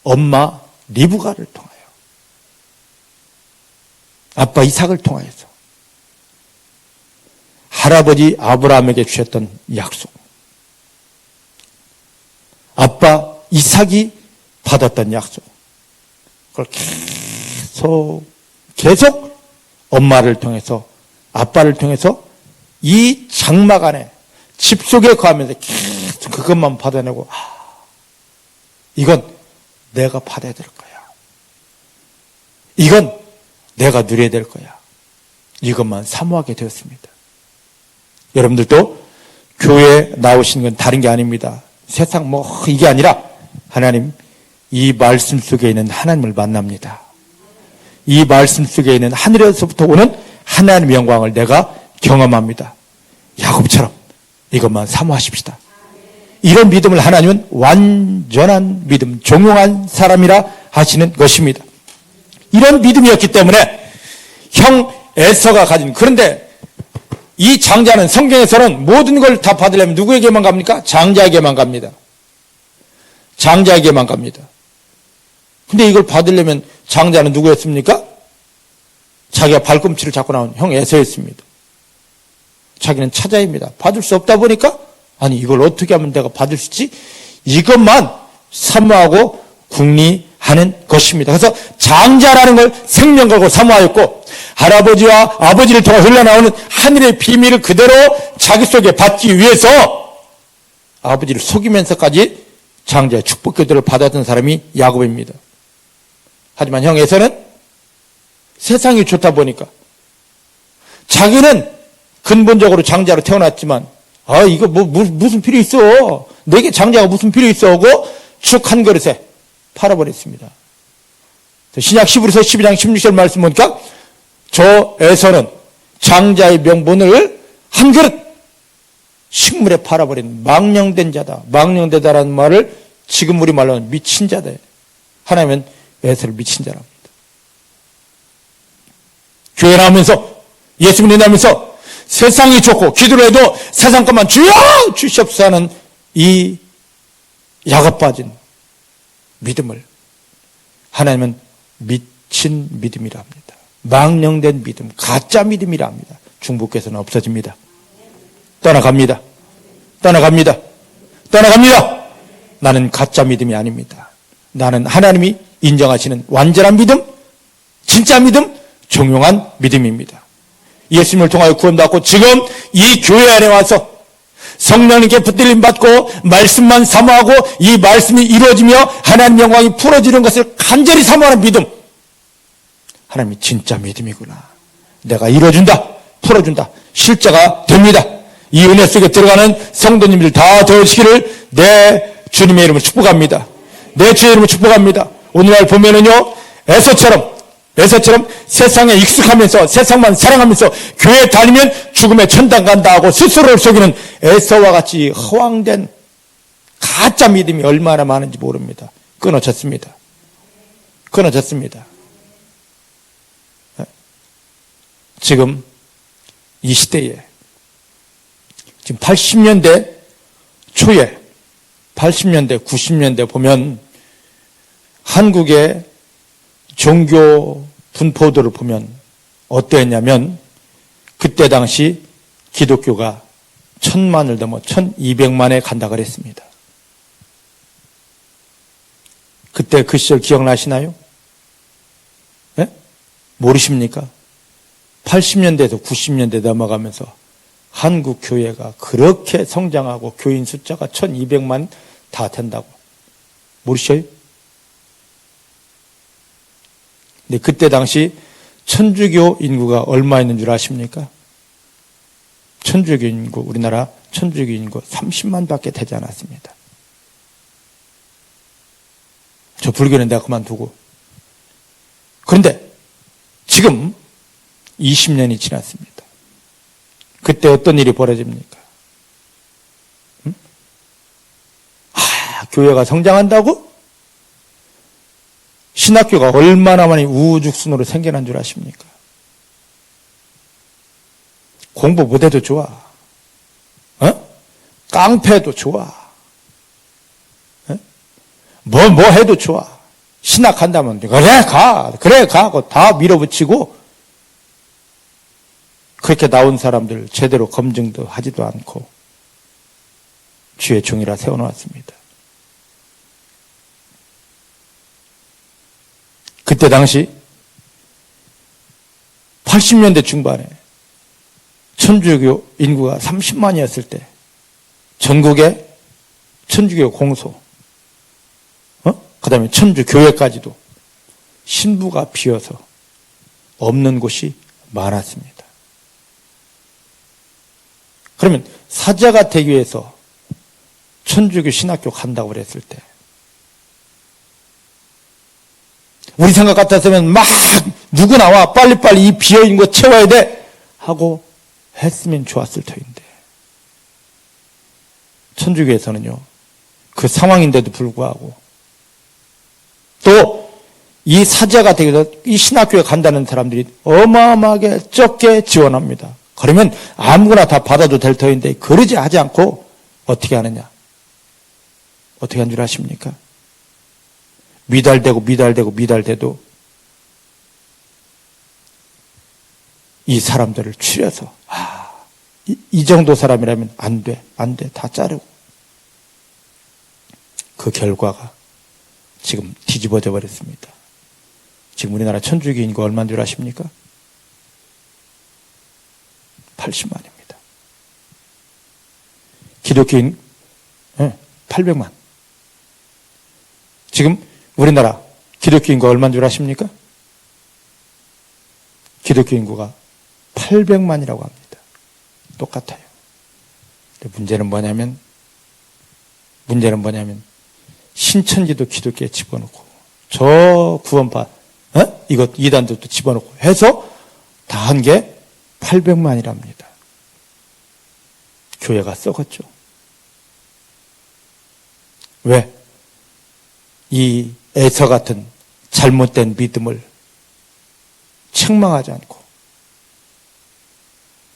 엄마 리브가를 통하여 아빠 이삭을 통하여서 할아버지 아브라함에게 주셨던 약속, 아빠 이삭이 받았던 약속, 그걸 계속 엄마를 통해서 아빠를 통해서 이 장막 안에 집 속에 거하면서 계속 그것만 받아내고 이건 내가 받아야 될 거야. 이건 내가 누려야 될 거야. 이것만 사모하게 되었습니다. 여러분들도 교회에 나오신 건 다른 게 아닙니다. 세상 이게 아니라 하나님, 이 말씀 속에 있는 하나님을 만납니다. 이 말씀 속에 있는 하늘에서부터 오는 하나님의 영광을 내가 경험합니다. 야곱처럼 이것만 사모하십시다. 이런 믿음을 하나님은 완전한 믿음, 종용한 사람이라 하시는 것입니다. 이런 믿음이었기 때문에 형 에서가 가진, 그런데 이 장자는 성경에서는 모든 걸 다 받으려면 누구에게만 갑니까? 장자에게만 갑니다. 장자에게만 갑니다. 근데 이걸 받으려면 장자는 누구였습니까? 자기가 발꿈치를 잡고 나온 형 에서였습니다. 자기는 차자입니다. 받을 수 없다 보니까 아니 이걸 어떻게 하면 내가 받을 수 있지? 이것만 사모하고 궁리하는 것입니다. 그래서 장자라는 걸 생명 걸고 사모하였고 할아버지와 아버지를 통해 흘러나오는 하늘의 비밀을 그대로 자기 속에 받기 위해서 아버지를 속이면서까지 장자의 축복 교도를 받았던 사람이 야곱입니다. 하지만 형 에서는 세상이 좋다 보니까 자기는 근본적으로 장자로 태어났지만 이거 무슨 필요 있어, 내게 장자가 무슨 필요 있어 하고 죽 한 그릇에 팔아버렸습니다. 신약 히브리서 12장 16절 말씀 보니까 저 에서는 장자의 명분을 한 그릇 식물에 팔아버린 망령된 자다. 망령되다라는 말을 지금 우리 말로는 미친 자다. 하나님은 에서를 미친 자랍니다. 교회 나오면서 예수 믿는다면서 세상이 좋고 기도를 해도 세상 것만 주여 주시옵소서 하는 이 약업 빠진 믿음을 하나님은 미친 믿음이라 합니다. 망령된 믿음, 가짜 믿음이라 합니다. 중국에서는 없어집니다. 떠나갑니다. 떠나갑니다. 떠나갑니다. 나는 가짜 믿음이 아닙니다. 나는 하나님이 인정하시는 완전한 믿음, 진짜 믿음, 종용한 믿음입니다. 예수님을 통하여 구원받고 지금 이 교회 안에 와서 성령님께 붙들림 받고 말씀만 사모하고 이 말씀이 이루어지며 하나님 영광이 풀어지는 것을 간절히 사모하는 믿음. 하나님이 진짜 믿음이구나. 내가 이루어준다. 풀어준다. 실제가 됩니다. 이 은혜 속에 들어가는 성도님들 다 되시기를 내 주님의 이름으로 축복합니다. 내 주의 이름으로 축복합니다. 오늘날 보면은요, 에서처럼 세상에 익숙하면서 세상만 사랑하면서 교회 다니면 죽음의 천당 간다 하고 스스로를 속이는 에서와 같이 허황된 가짜 믿음이 얼마나 많은지 모릅니다. 끊어졌습니다. 지금 이 시대에 지금 80년대 초에 80년대 90년대 보면 한국의 종교 분포도를 보면 어땠냐면 그때 당시 기독교가 1000만을 넘어 1200만에 간다 그랬습니다. 그때 그 시절 기억나시나요? 네? 모르십니까? 80년대에서 90년대 넘어가면서 한국 교회가 그렇게 성장하고 교인 숫자가 1200만 다 된다고. 모르셔요? 근데 그때 당시 천주교 인구가 얼마 있는 줄 아십니까? 천주교 인구, 우리나라 천주교 인구 30만 밖에 되지 않았습니다. 저 불교는 내가 그만두고. 그런데 지금 20년이 지났습니다. 그때 어떤 일이 벌어집니까? 교회가 성장한다고? 신학교가 얼마나 많이 우후죽순으로 생겨난 줄 아십니까? 공부 못해도 좋아. 깡패도 좋아. 뭐 해도 좋아. 신학한다면 그래 가 하고 다 밀어붙이고 그렇게 나온 사람들 제대로 검증도 하지도 않고 주의 종이라 세워놓았습니다. 그때 당시 80년대 중반에 천주교 인구가 30만이었을 때 전국에 천주교 공소, 그 다음에 천주교회까지도 신부가 비어서 없는 곳이 많았습니다. 그러면 사자가 되기 위해서 천주교 신학교 간다고 그랬을 때 우리 생각 같았으면 막 누구 나와 빨리빨리 이 비어있는 거 채워야 돼 하고 했으면 좋았을 터인데 천주교에서는요 그 상황인데도 불구하고 또 이 사자가 되기 위해서 이 신학교에 간다는 사람들이 어마어마하게 적게 지원합니다. 그러면 아무거나 다 받아도 될 터인데 그러지 하지 않고 어떻게 하느냐? 어떻게 한 줄 아십니까? 미달돼도 이 사람들을 추려서 이 정도 사람이라면 안 돼 다 자르고 그 결과가 지금 뒤집어져 버렸습니다. 지금 우리나라 천주교 인구가 얼마인 줄 아십니까? 80만입니다. 기독교인 800만. 지금 우리나라 기독교 인구가 얼마인 줄 아십니까? 기독교 인구가 800만이라고 합니다. 똑같아요. 근데 문제는 뭐냐면 신천지도 기독교에 집어넣고 저 구원파 이것 이단도 또 집어넣고 해서 다 한 게 800만이랍니다. 교회가 썩었죠. 왜? 이 에서 같은 잘못된 믿음을 책망하지 않고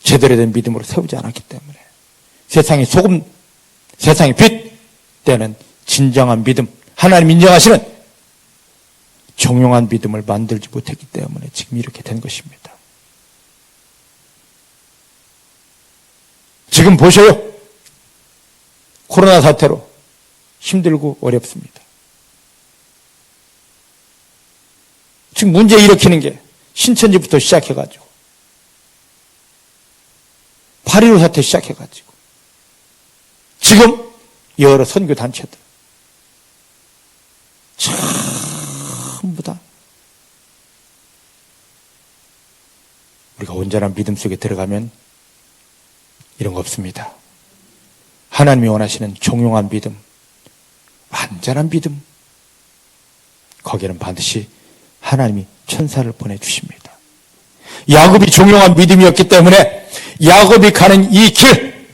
제대로 된 믿음으로 세우지 않았기 때문에 세상의 소금, 세상의 빛 때는 진정한 믿음, 하나님 인정하시는 정용한 믿음을 만들지 못했기 때문에 지금 이렇게 된 것입니다. 지금 보셔요. 코로나 사태로 힘들고 어렵습니다. 지금 문제 일으키는 게 신천지부터 시작해가지고 8.15 사태 시작해가지고 지금 여러 선교단체들 전부 다 우리가 온전한 믿음 속에 들어가면 이런 거 없습니다. 하나님이 원하시는 종용한 믿음, 완전한 믿음, 거기에는 반드시 하나님이 천사를 보내주십니다. 야곱이 종용한 믿음이었기 때문에 야곱이 가는 이 길,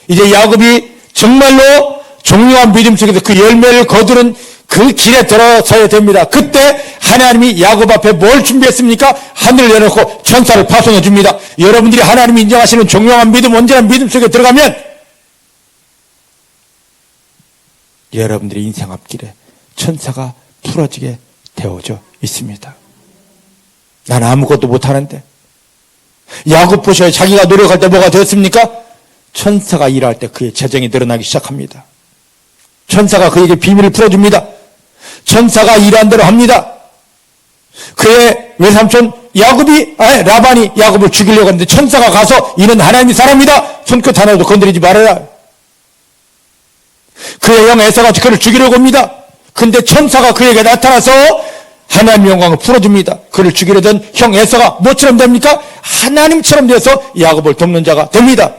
이제 야곱이 정말로 종용한 믿음 속에서 그 열매를 거두는 그 길에 들어서야 됩니다. 그때 하나님이 야곱 앞에 뭘 준비했습니까? 하늘을 열어놓고 천사를 파송해 줍니다. 여러분들이 하나님이 인정하시는 종용한 믿음, 온전한 믿음 속에 들어가면 여러분들의 인생 앞길에 천사가 풀어지게 되어져 있습니다. 난 아무것도 못하는데. 야곱 보셔야 자기가 노력할 때 뭐가 되었습니까? 천사가 일할 때 그의 재정이 늘어나기 시작합니다. 천사가 그에게 비밀을 풀어줍니다. 천사가 일한 대로 합니다. 그의 외삼촌 라반이 야곱을 죽이려고 했는데 천사가 가서 이는 하나님의 사람이다. 손끝 하나도 건드리지 말아라. 그의 형 에서가 그를 죽이려고 합니다. 근데 천사가 그에게 나타나서 하나님의 영광을 풀어줍니다. 그를 죽이려던 형 에서가 뭐처럼 됩니까? 하나님처럼 되어서 야곱을 돕는 자가 됩니다.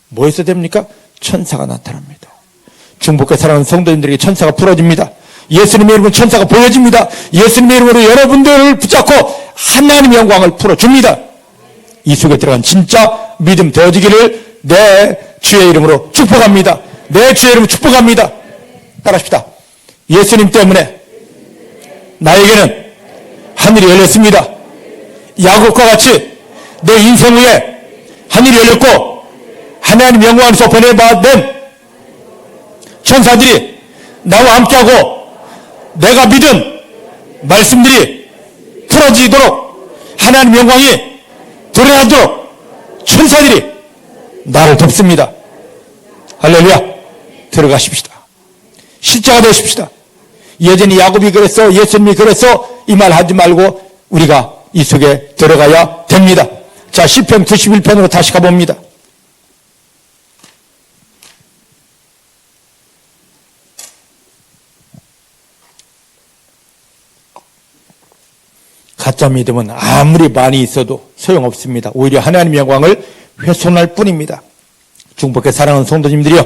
뭐에서 됩니까? 천사가 나타납니다. 중복해 사랑하는 성도님들에게 천사가 풀어집니다. 예수님의 이름으로 천사가 보여집니다. 예수님의 이름으로 여러분들을 붙잡고 하나님의 영광을 풀어줍니다. 이 속에 들어간 진짜 믿음 되어지기를 내 주의 이름으로 축복합니다. 내 주의 이름으로 축복합니다. 따라합시다. 예수님 때문에 나에게는 하늘이 열렸습니다. 야곱과 같이 내 인생 위에 하늘이 열렸고 하나님 영광에서 보내받은 천사들이 나와 함께하고 내가 믿은 말씀들이 풀어지도록 하나님 영광이 드러나도록 천사들이 나를 돕습니다. 할렐루야. 들어가십시다. 십자가 되십시다. 여전히 야곱이 그랬어, 예수님이 그랬어, 이 말 하지 말고 우리가 이 속에 들어가야 됩니다. 자, 시편 91편으로 다시 가봅니다. 가짜 믿음은 아무리 많이 있어도 소용없습니다. 오히려 하나님의 영광을 훼손할 뿐입니다. 중복해 사랑하는 성도님들이요,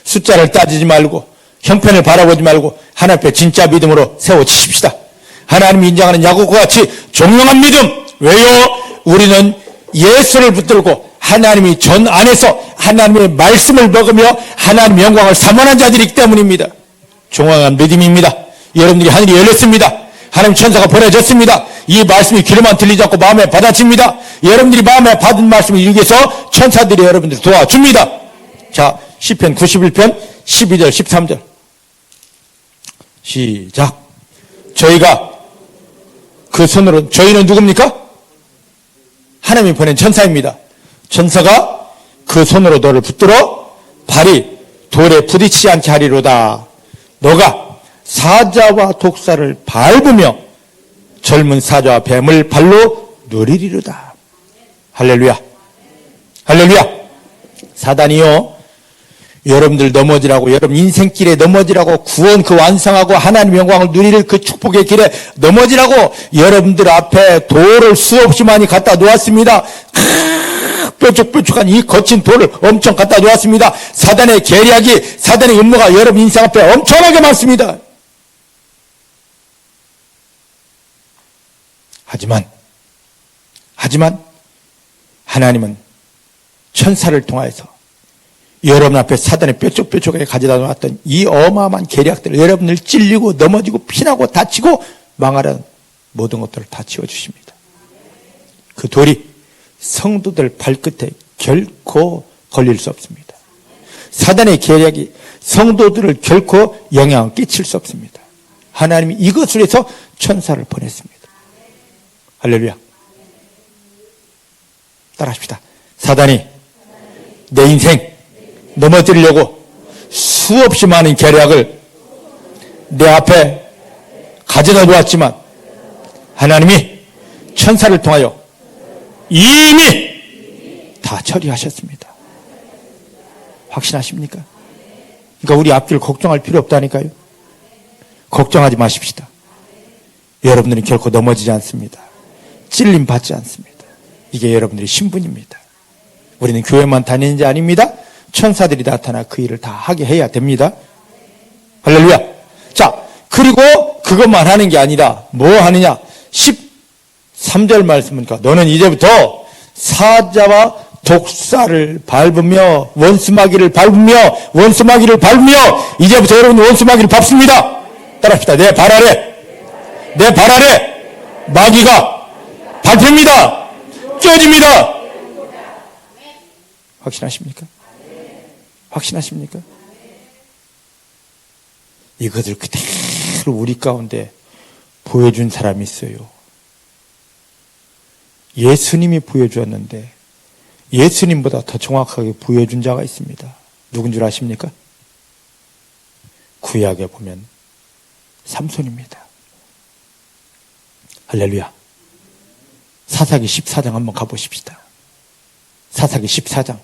숫자를 따지지 말고 형편을 바라보지 말고 하나님 앞에 진짜 믿음으로 세워지십시다. 하나님이 인정하는 야곱과 같이 종용한 믿음. 왜요? 우리는 예수를 붙들고 하나님이 전 안에서 하나님의 말씀을 먹으며 하나님의 영광을 사모하는 자들이기 때문입니다. 종용한 믿음입니다. 여러분들이 하늘이 열렸습니다. 하나님 천사가 보내졌습니다. 이 말씀이 귀로만 들리지 않고 마음에 받아집니다. 여러분들이 마음에 받은 말씀을 이루기 위해서 천사들이 여러분들을 도와줍니다. 자, 시편 91편 12절 13절 시작. 저희가 그 손으로, 저희는 누굽니까? 하나님이 보낸 천사입니다. 천사가 그 손으로 너를 붙들어 발이 돌에 부딪히지 않게 하리로다. 너가 사자와 독사를 밟으며 젊은 사자와 뱀을 발로 누리리로다. 할렐루야. 할렐루야. 사단이요, 여러분들 넘어지라고, 여러분 인생길에 넘어지라고, 구원 그 완성하고 하나님의 영광을 누릴 그 축복의 길에 넘어지라고 여러분들 앞에 돌을 수없이 많이 갖다 놓았습니다. 뾰족뾰족한 이 거친 돌을 엄청 갖다 놓았습니다. 사단의 계략이, 사단의 음모가 여러분 인생 앞에 엄청나게 많습니다. 하지만 하나님은 천사를 통하여서 여러분 앞에 사단의 뾰족뾰족하게 가져다 놓았던 이 어마어마한 계략들을, 여러분을 찔리고 넘어지고 피나고 다치고 망하는 모든 것들을 다 치워주십니다. 그 돌이 성도들 발끝에 결코 걸릴 수 없습니다. 사단의 계략이 성도들을 결코 영향을 끼칠 수 없습니다. 하나님이 이것을 위해서 천사를 보냈습니다. 할렐루야. 따라합시다. 사단이 내 인생 넘어뜨리려고 수없이 많은 계략을 내 앞에 가져다 놓았지만 하나님이 천사를 통하여 이미 다 처리하셨습니다. 확신하십니까? 그러니까 우리 앞길 걱정할 필요 없다니까요. 걱정하지 마십시다. 여러분들은 결코 넘어지지 않습니다. 찔림 받지 않습니다. 이게 여러분들의 신분입니다. 우리는 교회만 다니는 게 아닙니다. 천사들이 나타나 그 일을 다 하게 해야 됩니다. 할렐루야. 자, 그리고 그것만 하는 게 아니라 뭐 하느냐? 13절 말씀이니까 너는 이제부터 사자와 독사를 밟으며 원수마귀를 밟으며 이제부터 여러분 원수마귀를 밟습니다. 따라합시다. 내 발 아래 마귀가 밟힙니다. 깨집니다. 확신하십니까? 확신하십니까? 이것을 그대로 우리 가운데 보여준 사람이 있어요. 예수님이 보여주었는데 예수님보다 더 정확하게 보여준 자가 있습니다. 누군 줄 아십니까? 구약에 보면 삼손입니다. 할렐루야. 사사기 14장 한번 가보십시다. 사사기 14장.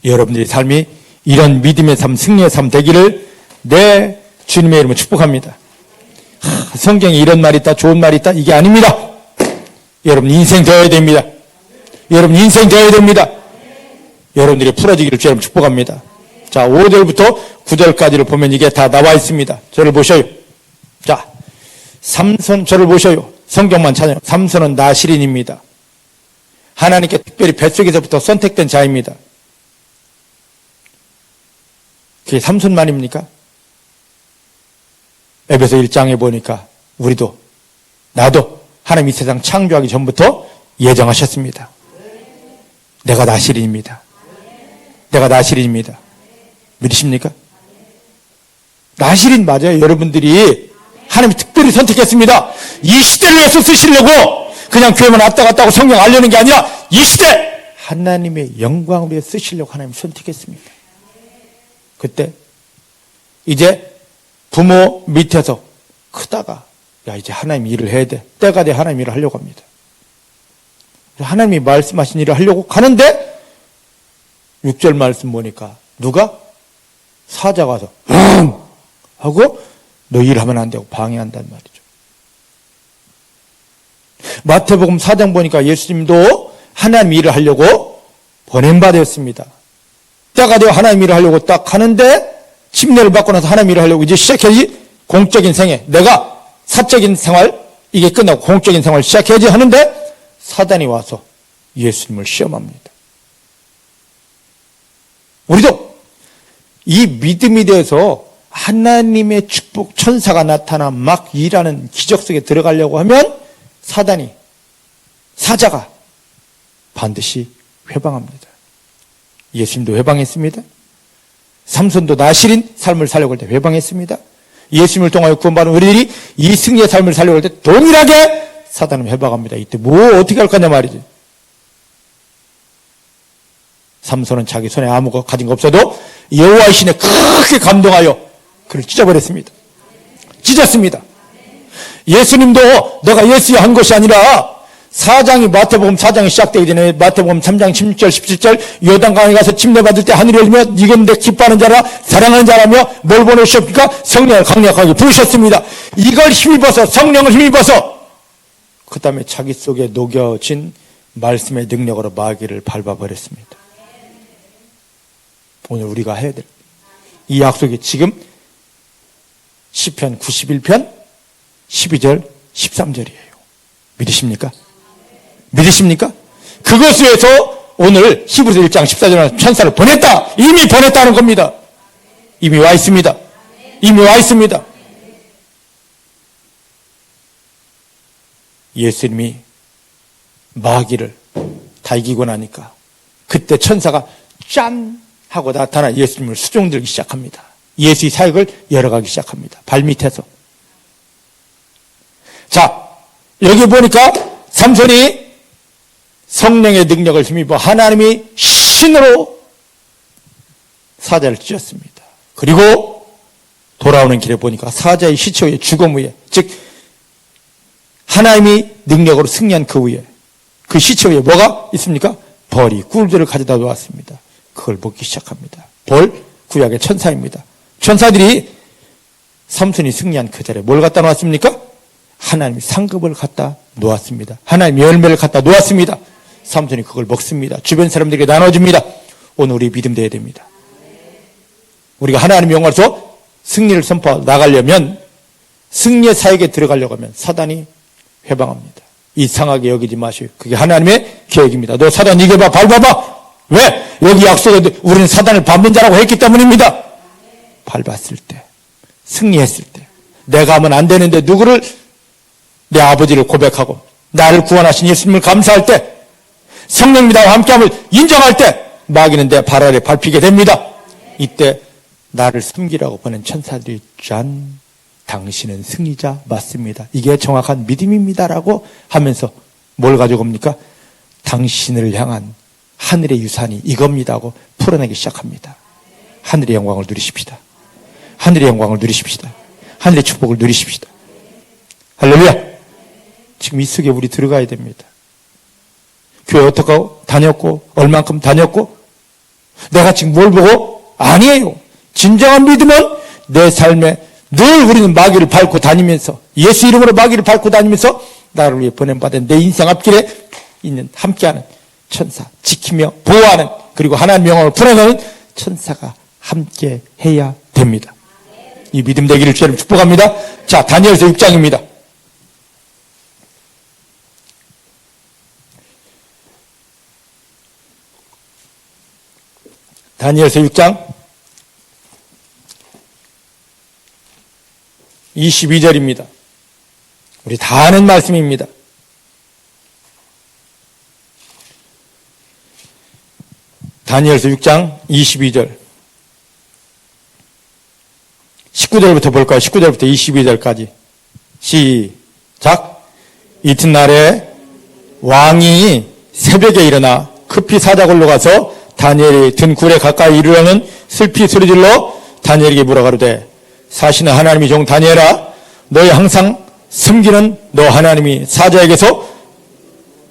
여러분들의 삶이 이런 믿음의 삶, 승리의 삶 되기를 내 주님의 이름으로 축복합니다. 성경에 이런 말이 있다, 좋은 말이 있다, 이게 아닙니다. 여러분 인생 되어야 됩니다. 여러분들이 풀어지기를 주님 축복합니다. 자, 5절부터 9절까지를 보면 이게 다 나와 있습니다. 저를 보셔요. 자, 삼손 저를 보셔요. 성경만 찾아요. 삼손은 나실인입니다. 하나님께 특별히 뱃속에서부터 선택된 자입니다. 그게 삼손만입니까? 에베소 1장에 보니까 우리도 나도 하나님 이 세상 창조하기 전부터 예정하셨습니다. 내가 나실인입니다. 믿으십니까? 나실인 맞아요. 여러분들이 하나님이 특별히 선택했습니다. 이 시대를 위해서 쓰시려고 그냥 교회만 왔다 갔다 하고 성경 알려는 게 아니라 이 시대 하나님의 영광을 위해 쓰시려고 하나님 선택했습니다. 그때 이제 부모 밑에서 크다가 야 이제 하나님 일을 해야 돼. 때가 돼 하나님 일을 하려고 합니다. 하나님이 말씀하신 일을 하려고 가는데 6절 말씀 보니까 누가? 사자가 와서 하고 너 일하면 안 되고 방해한단 말이죠. 마태복음 4장 보니까 예수님도 하나님 일을 하려고 보냄받았습니다. 때가 되어 하나님 일을 하려고 딱 하는데 침례를 받고 나서 하나님 일을 하려고 이제 시작해야지. 공적인 생애, 내가 사적인 생활 이게 끝나고 공적인 생활 시작해야지 하는데 사단이 와서 예수님을 시험합니다. 우리도 이 믿음이 돼서 하나님의 축복 천사가 나타나 막 일하는 기적 속에 들어가려고 하면 사단이 사자가 반드시 회방합니다. 예수님도 회방했습니다. 삼손도 나실인 삶을 살려고 할 때 회방했습니다. 예수님을 통하여 구원받은 우리들이 이 승리의 삶을 살려고 할 때 동일하게 사단은 회방합니다. 이때 뭐 어떻게 할 거냐 말이지. 삼손은 자기 손에 아무것도 가진 거 없어도 여호와의 신에 크게 감동하여 그를 찢어버렸습니다. 찢었습니다. 예수님도 내가 예수야 한 것이 아니라 마태복음 4장이 시작되기 전에 마태복음 3장 16절 17절 요단강에 가서 침례받을 때 하늘이 열리며 이건 내 기뻐하는 자라 사랑하는 자라며 뭘 보내주셨습니까? 성령을 강력하게 부으셨습니다. 이걸 힘입어서 성령을 힘입어서 그 다음에 자기 속에 녹여진 말씀의 능력으로 마귀를 밟아버렸습니다. 오늘 우리가 해야 될 이 약속이 지금 시편 91편 12절 13절이에요. 믿으십니까? 그것을 위해서 오늘 히브리서 1장 14절에 천사를 보냈다. 이미 보냈다는 겁니다. 이미 와 있습니다. 예수님이 마귀를 다 이기고 나니까 그때 천사가 짠 하고 나타나 예수님을 수종들기 시작합니다. 예수의 사역을 열어가기 시작합니다. 발밑에서. 자, 여기 보니까 삼손이 성령의 능력을 힘입어 하나님이 신으로 사자를 찢었습니다. 그리고 돌아오는 길에 보니까 사자의 시체 위에 죽음 위에, 즉 하나님이 능력으로 승리한 그 위에, 그 시체 위에 뭐가 있습니까? 벌이 꿀들을 가져다 놓았습니다. 그걸 먹기 시작합니다. 구약의 천사입니다. 천사들이 삼손이 승리한 그 자리에 뭘 갖다 놓았습니까? 하나님이 상급을 갖다 놓았습니다. 하나님이 열매를 갖다 놓았습니다. 삼손이 그걸 먹습니다. 주변 사람들에게 나눠줍니다. 오늘 우리 믿음 돼야 됩니다. 우리가 하나님의 영광에서 승리를 선포하고 나가려면, 승리의 사역에 들어가려고 하면 사단이 회방합니다. 이상하게 여기지 마시고, 그게 하나님의 계획입니다. 너 사단 이겨봐, 밟아봐. 왜? 여기 약속에 우리는 사단을 밟는 자라고 했기 때문입니다. 밟았을 때, 승리했을 때, 내가 하면 안 되는데 누구를, 내 아버지를 고백하고 나를 구원하신 예수님을 감사할 때, 성령님 나와 함께함을 인정할 때 마귀는 내 발 아래 밟히게 됩니다. 이때 나를 숨기라고 보낸 천사들이 짠, 당신은 승리자 맞습니다. 이게 정확한 믿음입니다라고 하면서 뭘 가져옵니까? 당신을 향한 하늘의 유산이 이겁니다 하고 풀어내기 시작합니다. 하늘의 영광을 누리십시다. 하늘의 영광을 누리십시다. 하늘의 축복을 누리십시다. 할렐루야. 지금 이 속에 우리 들어가야 됩니다. 교회 어떻게 다녔고 얼만큼 다녔고 내가 지금 뭘 보고? 아니에요. 진정한 믿음은 내 삶에 늘 우리는 마귀를 밟고 다니면서, 예수 이름으로 마귀를 밟고 다니면서 나를 위해 보냄받은 내 인생 앞길에 있는 함께하는 천사, 지키며 보호하는, 그리고 하나님의 영광을 풀어내는 천사가 함께 해야 됩니다. 이 믿음 되기를 주님 축복합니다. 자, 다니엘서 6장입니다. 다니엘서 6장 22절입니다. 우리 다 아는 말씀입니다. 다니엘서 6장 22절 19절부터 볼까요? 19절부터 22절까지 시작. 이튿날에 왕이 새벽에 일어나 급히 사자굴로 가서 다니엘이 든 굴에 가까이 이르러는 슬피 소리질러 다니엘에게 물어가로되, 사시는 하나님의 종 다니엘아, 너희 항상 숨기는 너 하나님이 사자에게서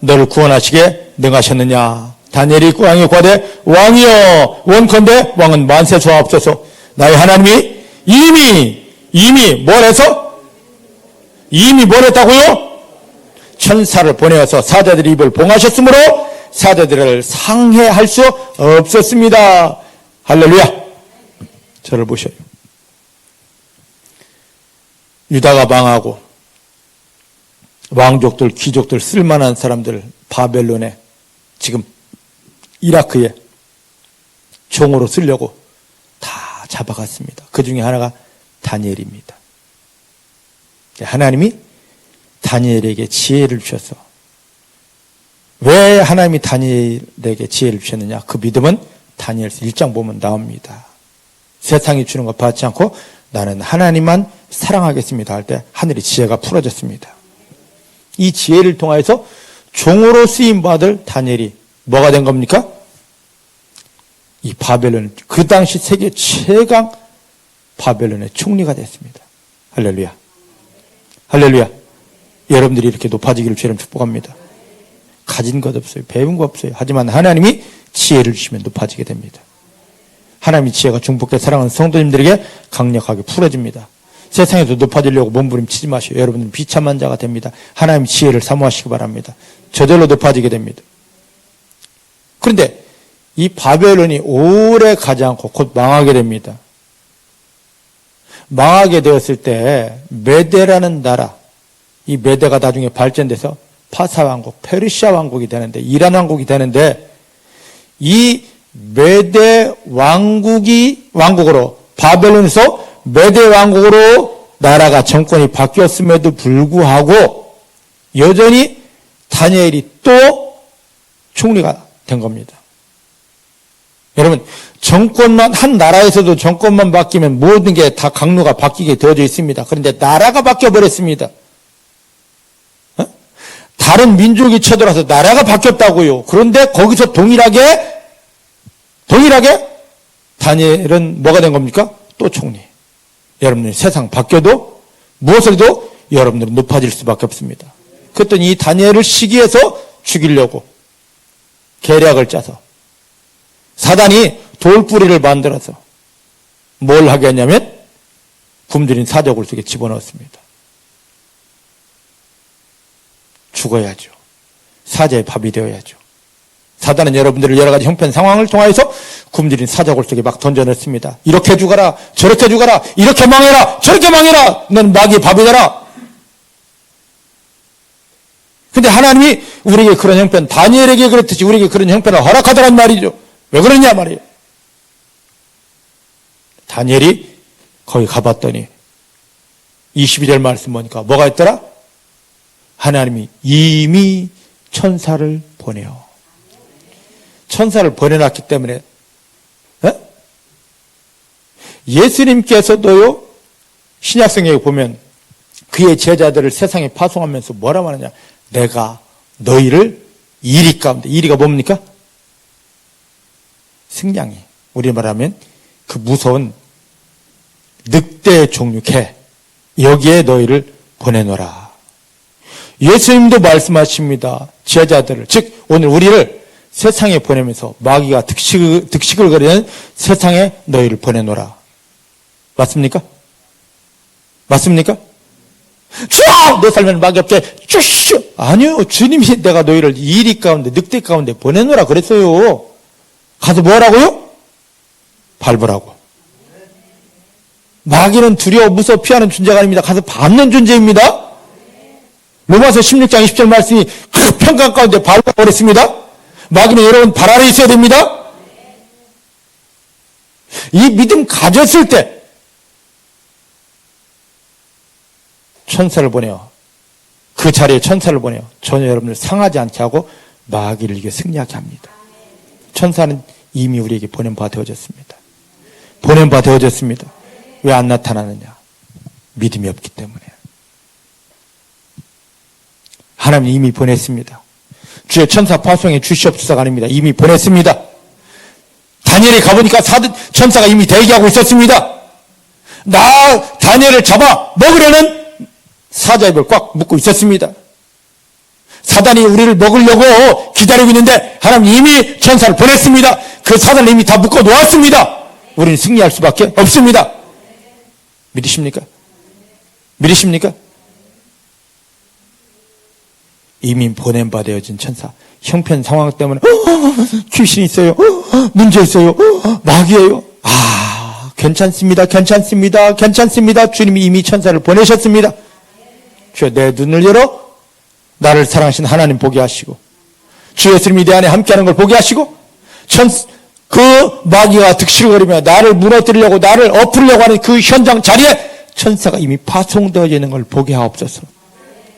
너를 구원하시게 능하셨느냐? 다니엘이 왕에 구하되, 왕이여 원컨대 왕은 만세 소하옵소서. 나의 하나님이 이미 뭘 해서? 이미 뭘 했다고요? 천사를 보내어서 사자들의 입을 봉하셨으므로 사자들을 상해할 수 없었습니다. 할렐루야. 저를 보셔요. 유다가 망하고 왕족들, 귀족들, 쓸만한 사람들 바벨론에, 지금 이라크에 종으로 쓰려고 다 잡아갔습니다. 그 중에 하나가 다니엘입니다. 하나님이 다니엘에게 지혜를 주셔서, 왜 하나님이 다니엘에게 지혜를 주셨느냐? 그 믿음은 다니엘서 1장 보면 나옵니다. 세상이 주는 것 받지 않고 나는 하나님만 사랑하겠습니다 할 때 하늘의 지혜가 풀어졌습니다. 이 지혜를 통해서 종으로 쓰임받을 다니엘이 뭐가 된 겁니까? 이 바벨론, 그 당시 세계 최강 바벨론의 총리가 됐습니다. 할렐루야. 할렐루야. 여러분들이 이렇게 높아지기를 주님 축복합니다. 가진 것 없어요. 배운 것 없어요. 하지만 하나님이 지혜를 주시면 높아지게 됩니다. 하나님의 지혜가 중복된 사랑하는 성도님들에게 강력하게 풀어집니다. 세상에서 높아지려고 몸부림치지 마시고 여러분들은 비참한 자가 됩니다. 하나님의 지혜를 사모하시기 바랍니다. 저절로 높아지게 됩니다. 그런데 이 바벨론이 오래 가지 않고 곧 망하게 됩니다. 망하게 되었을 때 메대라는 나라, 이 메대가 나중에 발전돼서 파사 왕국, 페르시아 왕국이 되는데, 이란 왕국이 되는데, 이 메대 왕국으로, 바벨론에서 메대 왕국으로 나라가 정권이 바뀌었음에도 불구하고 여전히 다니엘이 또 총리가 된 겁니다. 여러분, 정권만, 한 나라에서도 정권만 바뀌면 모든 게 다 강로가 바뀌게 되어져 있습니다. 그런데 나라가 바뀌어버렸습니다. 다른 민족이 쳐들어와서 나라가 바뀌었다고요. 그런데 거기서 동일하게 다니엘은 뭐가 된 겁니까? 또 총리. 여러분들 세상 바뀌어도 무엇을 해도 여러분들은 높아질 수밖에 없습니다. 그랬더니 이 다니엘을 시기해서 죽이려고 계략을 짜서 사단이 돌뿌리를 만들어서 뭘 하게 했냐면 굶주린 사자굴 속에 집어넣었습니다. 죽어야죠. 사자의 밥이 되어야죠. 사단은 여러분들을 여러 가지 형편 상황을 통하여서 굶주린 사자굴 속에 막 던져넣습니다. 이렇게 죽어라, 저렇게 죽어라, 이렇게 망해라, 저렇게 망해라, 넌 마귀의 밥이 되라. 근데 하나님이 우리에게 그런 형편, 다니엘에게 그랬듯이 우리에게 그런 형편을 허락하더란 말이죠. 왜 그러냐 말이에요. 다니엘이 거기 가봤더니 22절 말씀 보니까 뭐가 있더라? 하나님이 이미 천사를 보내요. 천사를 보내놨기 때문에 예수님께서도요, 신약성경에 보면 그의 제자들을 세상에 파송하면서 뭐라고 하느냐? 내가 너희를 이리 가운데, 이리가 뭡니까? 승냥이, 우리 말하면 그 무서운 늑대 종류 개, 여기에 너희를 보내노라. 예수님도 말씀하십니다. 제자들을, 즉 오늘 우리를 세상에 보내면서 마귀가 득식을 거리는 세상에 너희를 보내노라. 맞습니까? 맞습니까? 쭉! 내 삶에는 마귀 없게 쭈슈! 아니요, 주님이 내가 너희를 이리 가운데, 늑대 가운데 보내노라 그랬어요. 가서 뭐 하라고요? 밟으라고. 마귀는 두려워 무서워 피하는 존재가 아닙니다. 가서 밟는 존재입니다. 로마서 16장 20절 말씀이 그 평강 가운데 밟으라고 그랬습니다. 마귀는 여러분 발 아래 있어야 됩니다. 이 믿음 가졌을 때 천사를 보내요. 그 자리에 천사를 보내요. 전혀 여러분을 상하지 않게 하고 마귀를 이겨 승리하게 합니다. 천사는 이미 우리에게 보낸 바 되어졌습니다. 보낸 바 되어졌습니다. 왜 안 나타나느냐? 믿음이 없기 때문에. 하나님 이미 보냈습니다. 주의 천사 파송에 주시옵소서가 아닙니다. 이미 보냈습니다. 다니엘이 가보니까 천사가 이미 대기하고 있었습니다. 다니엘을 잡아 먹으려는 사자 입을 꽉 묶고 있었습니다. 사단이 우리를 먹으려고 기다리고 있는데 하나님 이미 천사를 보냈습니다. 그 사단을 이미 다 묶어 놓았습니다. 우리는 승리할 수밖에 없습니다. 믿으십니까? 믿으십니까? 이미 보낸 바 되어진 천사. 형편 상황 때문에 귀신이 있어요. 문제 있어요. 마귀예요. 괜찮습니다. 괜찮습니다. 괜찮습니다. 주님이 이미 천사를 보내셨습니다. 주여 내 눈을 열어 나를 사랑하신 하나님 보게 하시고 주 예수님이 내 안에 함께하는 걸 보게 하시고 그 마귀가 득실거리며 나를 무너뜨리려고 나를 엎으려고 하는 그 현장 자리에 천사가 이미 파송되어져 있는 걸 보게 하옵소서.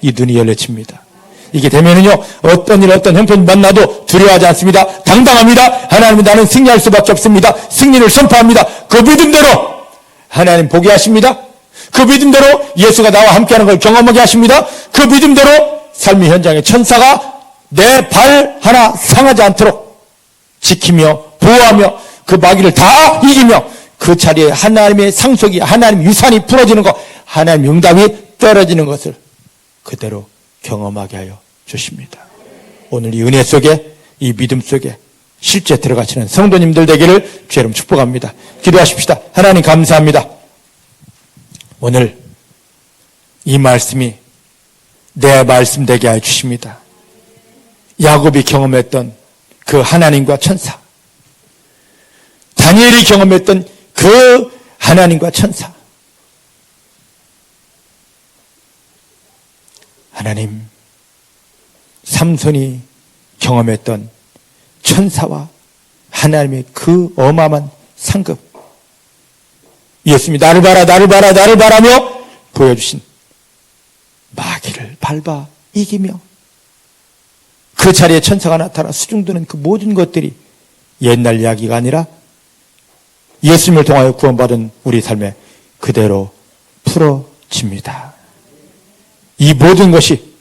이 눈이 열려집니다. 이게 되면은요, 어떤 일, 어떤 형편 만나도 두려워하지 않습니다. 당당합니다. 하나님은 나는 승리할 수밖에 없습니다. 승리를 선포합니다. 그 믿음대로 하나님 보게 하십니다. 그 믿음대로 예수가 나와 함께하는 걸 경험하게 하십니다. 그 믿음대로 삶의 현장에 천사가 내 발 하나 상하지 않도록 지키며 보호하며 그 마귀를 다 이기며 그 자리에 하나님의 상속이, 하나님 유산이 풀어지는 것, 하나님 응답이 떨어지는 것을 그대로 경험하게 하여 주십니다. 오늘 이 은혜 속에, 이 믿음 속에 실제 들어가시는 성도님들 되기를 주의 이름 축복합니다. 기도하십시다. 하나님 감사합니다. 오늘 이 말씀이 내 말씀 되게 하여 주십니다. 야곱이 경험했던 그 하나님과 천사, 다니엘이 경험했던 그 하나님과 천사, 하나님, 삼손이 경험했던 천사와 하나님의 그 어마어마한 상급, 예수님이 나를 봐라, 나를 봐라, 나를 봐라며 보여주신 마귀를 밟아 이기며 그 자리에 천사가 나타나 수중드는 그 모든 것들이 옛날 이야기가 아니라 예수님을 통하여 구원받은 우리 삶에 그대로 풀어집니다. 이 모든 것이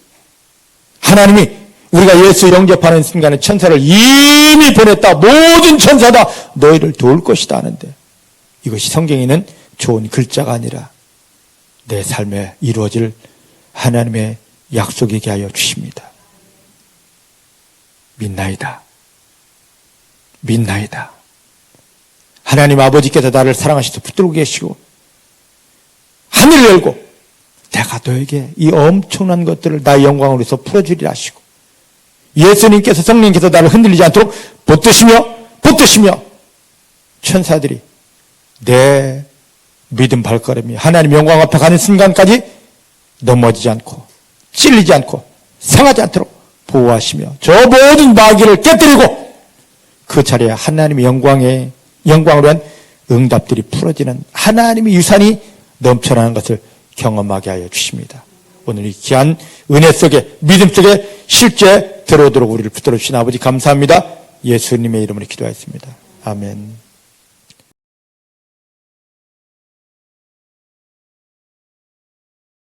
하나님이 우리가 예수 영접하는 순간에 천사를 이미 보냈다. 모든 천사다. 너희를 도울 것이다 하는데 이것이 성경에는 좋은 글자가 아니라 내 삶에 이루어질 하나님의 약속이게 하여 주십니다. 믿나이다. 믿나이다. 하나님 아버지께서 나를 사랑하셔서 붙들고 계시고 하늘을 열고 내가 너에게 이 엄청난 것들을 나의 영광을 위해서 풀어주리라 하시고 예수님께서 성령께서 나를 흔들리지 않도록 붙드시며 천사들이 내 믿음 발걸음이 하나님 영광 앞에 가는 순간까지 넘어지지 않고 찔리지 않고 상하지 않도록 보호하시며 저 모든 마귀를 깨뜨리고 그 자리에 하나님의 영광으로 한 응답들이 풀어지는 하나님의 유산이 넘쳐나는 것을 경험하게 하여 주십니다. 오늘 이 귀한 은혜 속에 믿음 속에 실제 들어오도록 우리를 붙들어 주신 아버지 감사합니다. 예수님의 이름으로 기도하였습니다. 아멘.